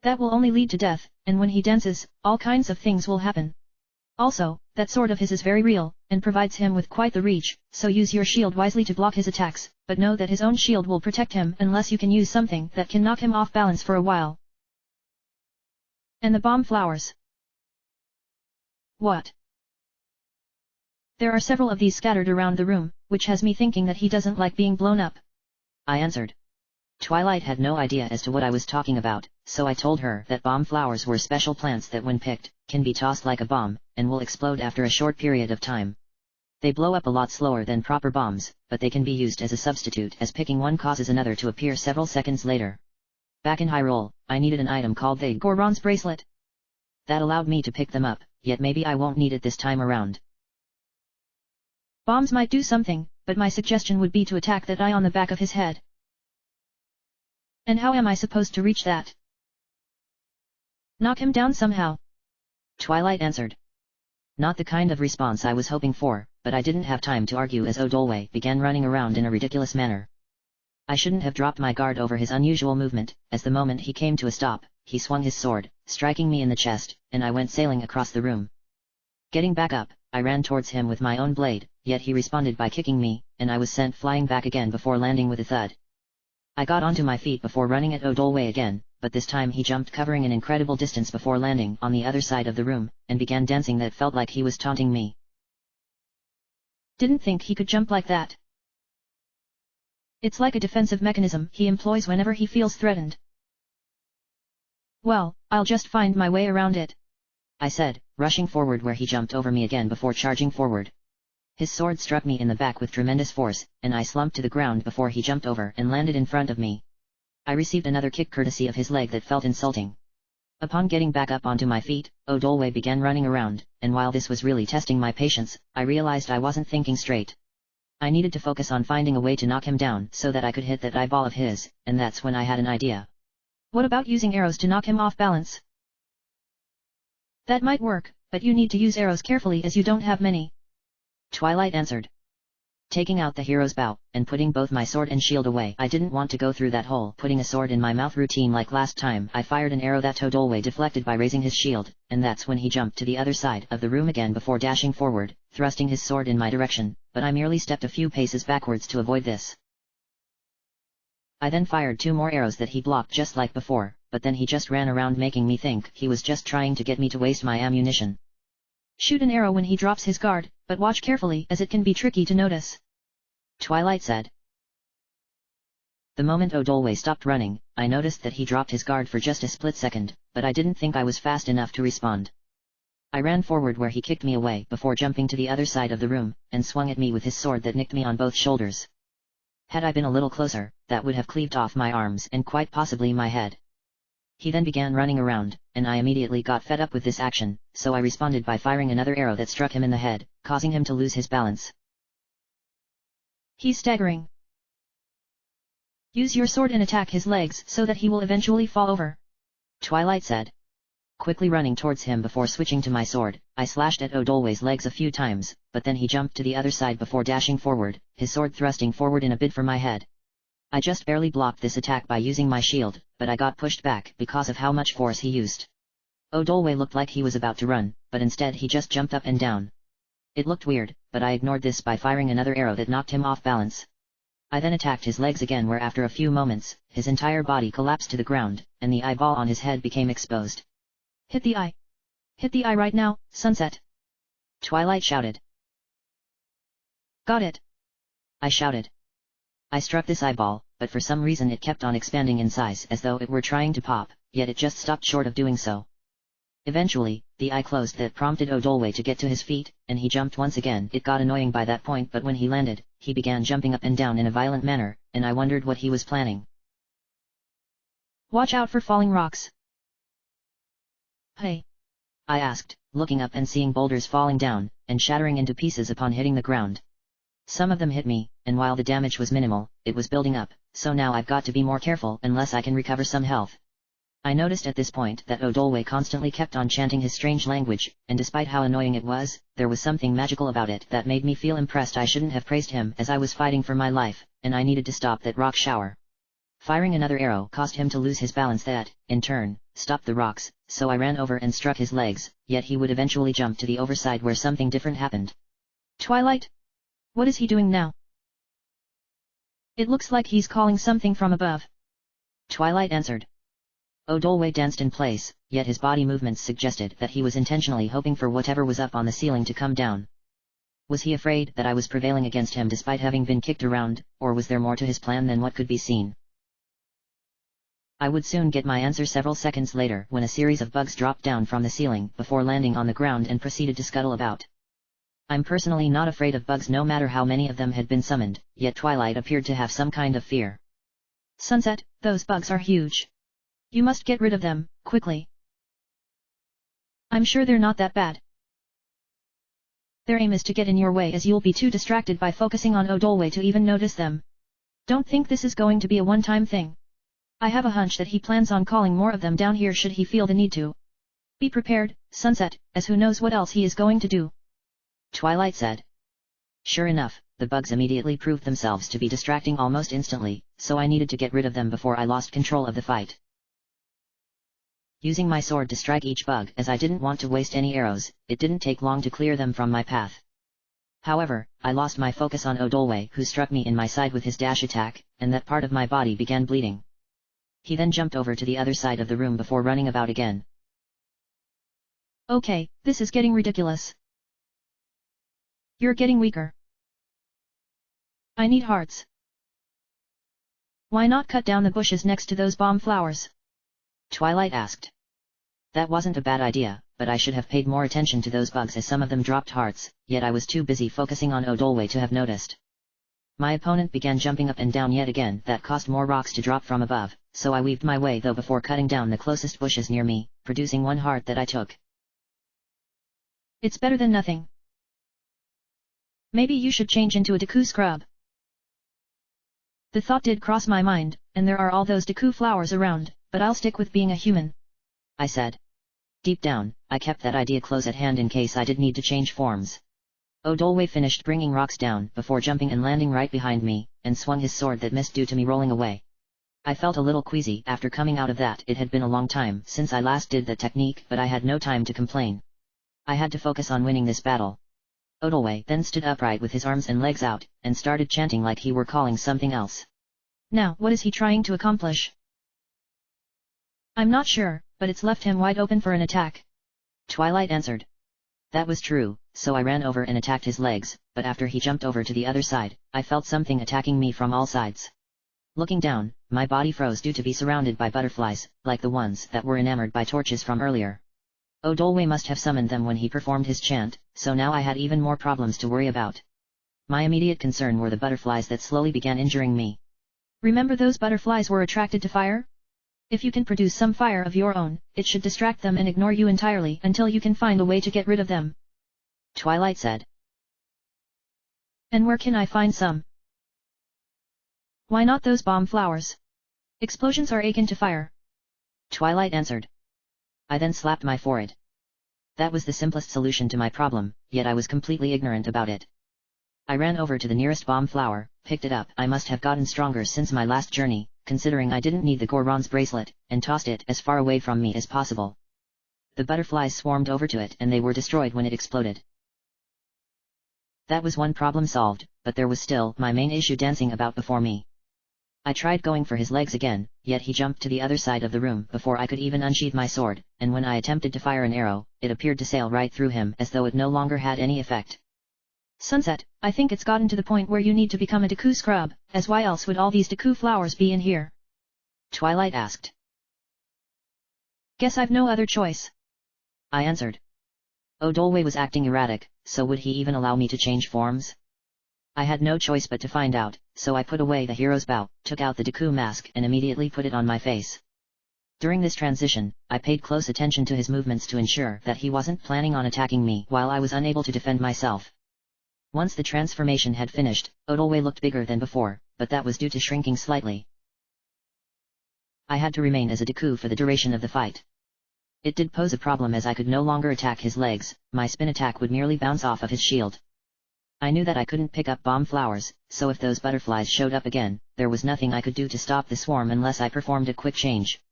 That will only lead to death, and when he dances, all kinds of things will happen. Also, that sword of his is very real, and provides him with quite the reach, so use your shield wisely to block his attacks, but know that his own shield will protect him unless you can use something that can knock him off balance for a while. And the bomb flowers. What? There are several of these scattered around the room, which has me thinking that he doesn't like being blown up. I answered. Twilight had no idea as to what I was talking about, so I told her that bomb flowers were special plants that when picked, can be tossed like a bomb, and will explode after a short period of time. They blow up a lot slower than proper bombs, but they can be used as a substitute, as picking one causes another to appear several seconds later. Back in Hyrule, I needed an item called the Goron's bracelet. That allowed me to pick them up, yet maybe I won't need it this time around. Bombs might do something, but my suggestion would be to attack that eye on the back of his head. And how am I supposed to reach that? Knock him down somehow. Twilight answered. Not the kind of response I was hoping for, but I didn't have time to argue as Odolwe began running around in a ridiculous manner. I shouldn't have dropped my guard over his unusual movement, as the moment he came to a stop, he swung his sword, striking me in the chest, and I went sailing across the room. Getting back up, I ran towards him with my own blade, yet he responded by kicking me, and I was sent flying back again before landing with a thud. I got onto my feet before running at Odolwe again, but this time he jumped covering an incredible distance before landing on the other side of the room, and began dancing that felt like he was taunting me. Didn't think he could jump like that. It's like a defensive mechanism he employs whenever he feels threatened. Well, I'll just find my way around it, I said, rushing forward where he jumped over me again before charging forward. His sword struck me in the back with tremendous force, and I slumped to the ground before he jumped over and landed in front of me. I received another kick courtesy of his leg that felt insulting. Upon getting back up onto my feet, Odolwe began running around, and while this was really testing my patience, I realized I wasn't thinking straight. I needed to focus on finding a way to knock him down so that I could hit that eyeball of his, and that's when I had an idea. What about using arrows to knock him off balance? That might work, but you need to use arrows carefully as you don't have many, Twilight answered. Taking out the hero's bow, and putting both my sword and shield away, I didn't want to go through that whole putting a sword in my mouth routine like last time. I fired an arrow that Odolwe deflected by raising his shield, and that's when he jumped to the other side of the room again before dashing forward, thrusting his sword in my direction, but I merely stepped a few paces backwards to avoid this. I then fired 2 more arrows that he blocked just like before, but then he just ran around making me think he was just trying to get me to waste my ammunition. Shoot an arrow when he drops his guard, but watch carefully as it can be tricky to notice, Twilight said. The moment Odolwe stopped running, I noticed that he dropped his guard for just a split second, but I didn't think I was fast enough to respond. I ran forward where he kicked me away before jumping to the other side of the room, and swung at me with his sword that nicked me on both shoulders. Had I been a little closer, that would have cleaved off my arms and quite possibly my head. He then began running around, and I immediately got fed up with this action, so I responded by firing another arrow that struck him in the head, causing him to lose his balance. He's staggering. Use your sword and attack his legs so that he will eventually fall over, Twilight said. Quickly running towards him before switching to my sword, I slashed at Odolwe's legs a few times, but then he jumped to the other side before dashing forward, his sword thrusting forward in a bid for my head. I just barely blocked this attack by using my shield, but I got pushed back because of how much force he used. Odolwe looked like he was about to run, but instead he just jumped up and down. It looked weird, but I ignored this by firing another arrow that knocked him off balance. I then attacked his legs again where after a few moments, his entire body collapsed to the ground, and the eyeball on his head became exposed. Hit the eye. Hit the eye right now, Sunset, Twilight shouted. Got it, I shouted. I struck this eyeball, but for some reason it kept on expanding in size as though it were trying to pop, yet it just stopped short of doing so. Eventually, the eye closed that prompted Odolwe to get to his feet, and he jumped once again. It got annoying by that point, but when he landed, he began jumping up and down in a violent manner, and I wondered what he was planning. Watch out for falling rocks. Hey, I asked, looking up and seeing boulders falling down, and shattering into pieces upon hitting the ground. Some of them hit me, and while the damage was minimal, it was building up, so now I've got to be more careful unless I can recover some health. I noticed at this point that Odolwe constantly kept on chanting his strange language, and despite how annoying it was, there was something magical about it that made me feel impressed. I shouldn't have praised him as I was fighting for my life, and I needed to stop that rock shower. Firing another arrow caused him to lose his balance that, in turn, stopped the rocks, so I ran over and struck his legs, yet he would eventually jump to the overside where something different happened. Twilight? What is he doing now? It looks like he's calling something from above, Twilight answered. Odolwe danced in place, yet his body movements suggested that he was intentionally hoping for whatever was up on the ceiling to come down. Was he afraid that I was prevailing against him despite having been kicked around, or was there more to his plan than what could be seen? I would soon get my answer several seconds later when a series of bugs dropped down from the ceiling before landing on the ground and proceeded to scuttle about. I'm personally not afraid of bugs no matter how many of them had been summoned, yet Twilight appeared to have some kind of fear. Sunset, those bugs are huge. You must get rid of them, quickly. I'm sure they're not that bad. Their aim is to get in your way as you'll be too distracted by focusing on Odolwe to even notice them. Don't think this is going to be a one-time thing. I have a hunch that he plans on calling more of them down here should he feel the need to. Be prepared, Sunset, as who knows what else he is going to do, Twilight said. Sure enough, the bugs immediately proved themselves to be distracting almost instantly, so I needed to get rid of them before I lost control of the fight. Using my sword to strike each bug as I didn't want to waste any arrows, it didn't take long to clear them from my path. However, I lost my focus on Odolwe, who struck me in my side with his dash attack, and that part of my body began bleeding. He then jumped over to the other side of the room before running about again. Okay, this is getting ridiculous. You're getting weaker. I need hearts. Why not cut down the bushes next to those bomb flowers? Twilight asked. That wasn't a bad idea, but I should have paid more attention to those bugs as some of them dropped hearts, yet I was too busy focusing on Odolwe to have noticed. My opponent began jumping up and down yet again. That caused more rocks to drop from above, so I weaved my way though before cutting down the closest bushes near me, producing one heart that I took. It's better than nothing. Maybe you should change into a Deku scrub. The thought did cross my mind, and there are all those Deku flowers around, but I'll stick with being a human, I said. Deep down, I kept that idea close at hand in case I did need to change forms. Odolwe finished bringing rocks down before jumping and landing right behind me, and swung his sword that missed due to me rolling away. I felt a little queasy after coming out of that. It had been a long time since I last did that technique, but I had no time to complain. I had to focus on winning this battle. Odolwe then stood upright with his arms and legs out, and started chanting like he were calling something else. Now, what is he trying to accomplish? I'm not sure, but it's left him wide open for an attack. Twilight answered. That was true, so I ran over and attacked his legs, but after he jumped over to the other side, I felt something attacking me from all sides. Looking down, my body froze due to be surrounded by butterflies, like the ones that were enamored by torches from earlier. Odolwe must have summoned them when he performed his chant, so now I had even more problems to worry about. My immediate concern were the butterflies that slowly began injuring me. Remember those butterflies were attracted to fire? If you can produce some fire of your own, it should distract them and ignore you entirely until you can find a way to get rid of them. Twilight said. And where can I find some? Why not those bomb flowers? Explosions are akin to fire. Twilight answered. I then slapped my forehead. That was the simplest solution to my problem, yet I was completely ignorant about it. I ran over to the nearest bomb flower, picked it up. I must have gotten stronger since my last journey, considering I didn't need the Goron's bracelet, and tossed it as far away from me as possible. The butterflies swarmed over to it and they were destroyed when it exploded. That was one problem solved, but there was still my main issue dancing about before me. I tried going for his legs again, yet he jumped to the other side of the room before I could even unsheath my sword, and when I attempted to fire an arrow, it appeared to sail right through him as though it no longer had any effect. Sunset, I think it's gotten to the point where you need to become a Deku scrub, as why else would all these Deku flowers be in here? Twilight asked. Guess I've no other choice. I answered. Odolwe was acting erratic, so would he even allow me to change forms? I had no choice but to find out, so I put away the hero's bow, took out the Deku mask and immediately put it on my face. During this transition, I paid close attention to his movements to ensure that he wasn't planning on attacking me while I was unable to defend myself. Once the transformation had finished, Odolwe looked bigger than before, but that was due to shrinking slightly. I had to remain as a Deku for the duration of the fight. It did pose a problem as I could no longer attack his legs. My spin attack would merely bounce off of his shield. I knew that I couldn't pick up bomb flowers, so if those butterflies showed up again, there was nothing I could do to stop the swarm unless I performed a quick change.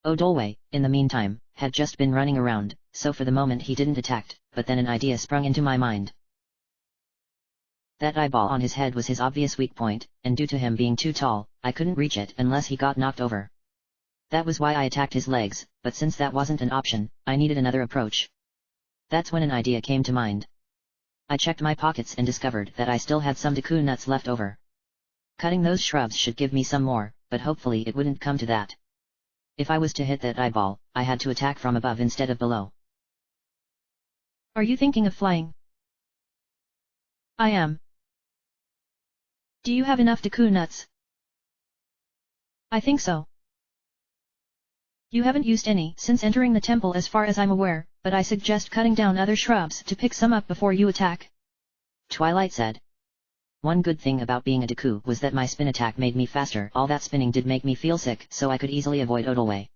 Odolwe, in the meantime, had just been running around, so for the moment he didn't attack, but then an idea sprung into my mind. That eyeball on his head was his obvious weak point, and due to him being too tall, I couldn't reach it unless he got knocked over. That was why I attacked his legs, but since that wasn't an option, I needed another approach. That's when an idea came to mind. I checked my pockets and discovered that I still had some Deku nuts left over. Cutting those shrubs should give me some more, but hopefully it wouldn't come to that. If I was to hit that eyeball, I had to attack from above instead of below. Are you thinking of flying? I am. Do you have enough Deku nuts? I think so. You haven't used any since entering the temple as far as I'm aware, but I suggest cutting down other shrubs to pick some up before you attack. Twilight said. One good thing about being a Deku was that my spin attack made me faster. All that spinning did make me feel sick, so I could easily avoid Odolwe.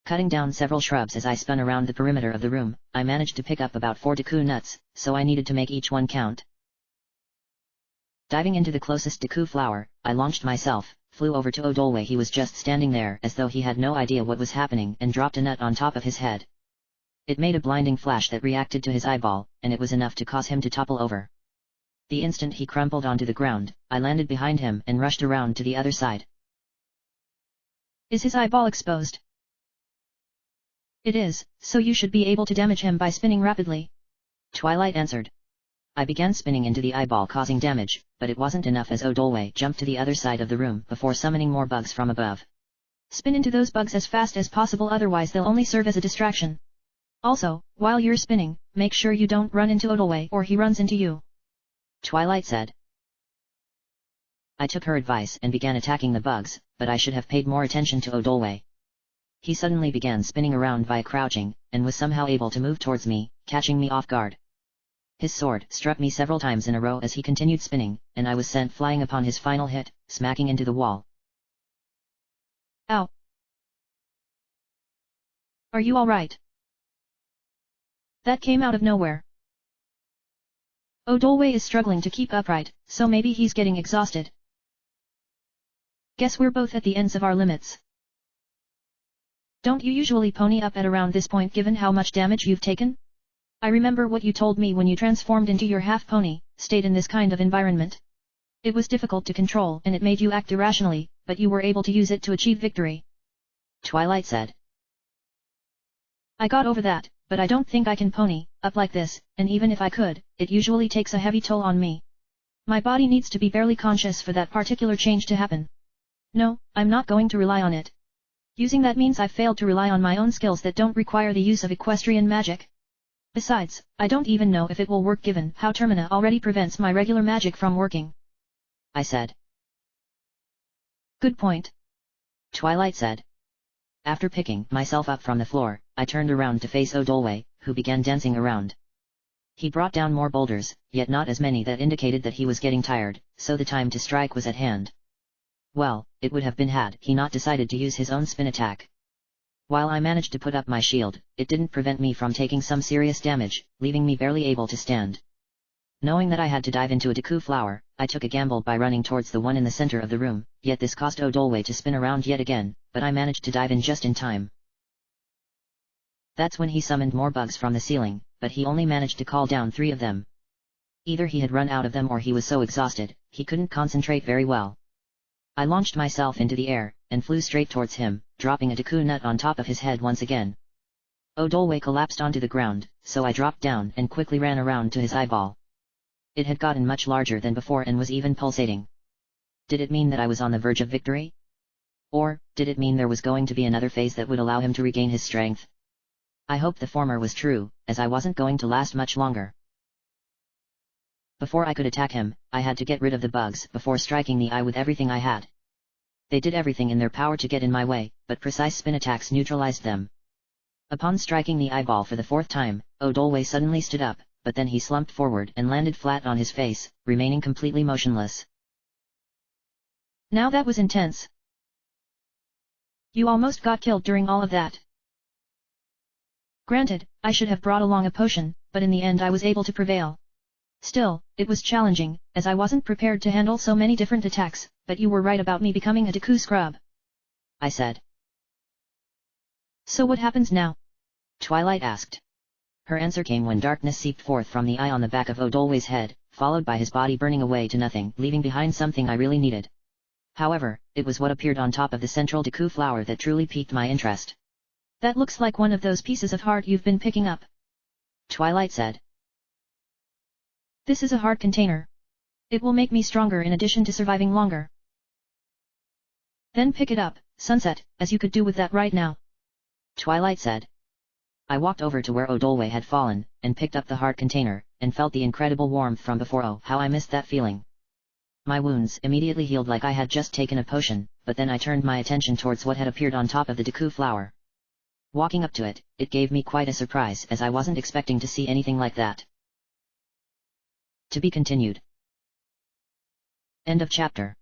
Cutting down several shrubs as I spun around the perimeter of the room, I managed to pick up about 4 Deku nuts, so I needed to make each one count. Diving into the closest Deku flower, I launched myself, flew over to Odolwe. He was just standing there as though he had no idea what was happening, and dropped a nut on top of his head. It made a blinding flash that reacted to his eyeball, and it was enough to cause him to topple over. The instant he crumpled onto the ground, I landed behind him and rushed around to the other side. Is his eyeball exposed? It is, so you should be able to damage him by spinning rapidly. Twilight answered. I began spinning into the eyeball, causing damage, but it wasn't enough as Odolwe jumped to the other side of the room before summoning more bugs from above. Spin into those bugs as fast as possible, otherwise they'll only serve as a distraction. Also, while you're spinning, make sure you don't run into Odolwe or he runs into you. Twilight said. I took her advice and began attacking the bugs, but I should have paid more attention to Odolwe. He suddenly began spinning around via crouching, and was somehow able to move towards me, catching me off guard. His sword struck me several times in a row as he continued spinning, and I was sent flying upon his final hit, smacking into the wall. Ow! Are you alright? That came out of nowhere. Odolwe is struggling to keep upright, so maybe he's getting exhausted. Guess we're both at the ends of our limits. Don't you usually pony up at around this point given how much damage you've taken? I remember what you told me when you transformed into your half-pony, stayed in this kind of environment. It was difficult to control and it made you act irrationally, but you were able to use it to achieve victory. Twilight said. I got over that, but I don't think I can pony up like this, and even if I could, it usually takes a heavy toll on me. My body needs to be barely conscious for that particular change to happen. No, I'm not going to rely on it. Using that means I've failed to rely on my own skills that don't require the use of equestrian magic. Besides, I don't even know if it will work given how Termina already prevents my regular magic from working. I said. Good point. Twilight said. After picking myself up from the floor, I turned around to face Odolwe, who began dancing around. He brought down more boulders, yet not as many that indicated that he was getting tired, so the time to strike was at hand. Well, it would have been had he not decided to use his own spin attack. While I managed to put up my shield, it didn't prevent me from taking some serious damage, leaving me barely able to stand. Knowing that I had to dive into a Deku flower, I took a gamble by running towards the one in the center of the room, yet this caused Odolwe to spin around yet again, but I managed to dive in just in time. That's when he summoned more bugs from the ceiling, but he only managed to call down 3 of them. Either he had run out of them or he was so exhausted, he couldn't concentrate very well. I launched myself into the air, and flew straight towards him, dropping a Deku nut on top of his head once again. Odolwe collapsed onto the ground, so I dropped down and quickly ran around to his eyeball. It had gotten much larger than before and was even pulsating. Did it mean that I was on the verge of victory? Or, did it mean there was going to be another phase that would allow him to regain his strength? I hoped the former was true, as I wasn't going to last much longer. Before I could attack him, I had to get rid of the bugs before striking the eye with everything I had. They did everything in their power to get in my way, but precise spin attacks neutralized them. Upon striking the eyeball for the 4th time, Odolwe suddenly stood up, but then he slumped forward and landed flat on his face, remaining completely motionless. Now that was intense. You almost got killed during all of that. Granted, I should have brought along a potion, but in the end I was able to prevail. Still, it was challenging, as I wasn't prepared to handle so many different attacks, but you were right about me becoming a Deku scrub. I said. So what happens now? Twilight asked. Her answer came when darkness seeped forth from the eye on the back of Odolwe's head, followed by his body burning away to nothing, leaving behind something I really needed. However, it was what appeared on top of the central Deku flower that truly piqued my interest. That looks like one of those pieces of heart you've been picking up. Twilight said. This is a heart container. It will make me stronger in addition to surviving longer. Then pick it up, Sunset, as you could do with that right now. Twilight said. I walked over to where Odolwe had fallen, and picked up the heart container, and felt the incredible warmth from before. Oh, how I missed that feeling. My wounds immediately healed like I had just taken a potion, but then I turned my attention towards what had appeared on top of the Deku flower. Walking up to it, it gave me quite a surprise as I wasn't expecting to see anything like that. To be continued. End of chapter.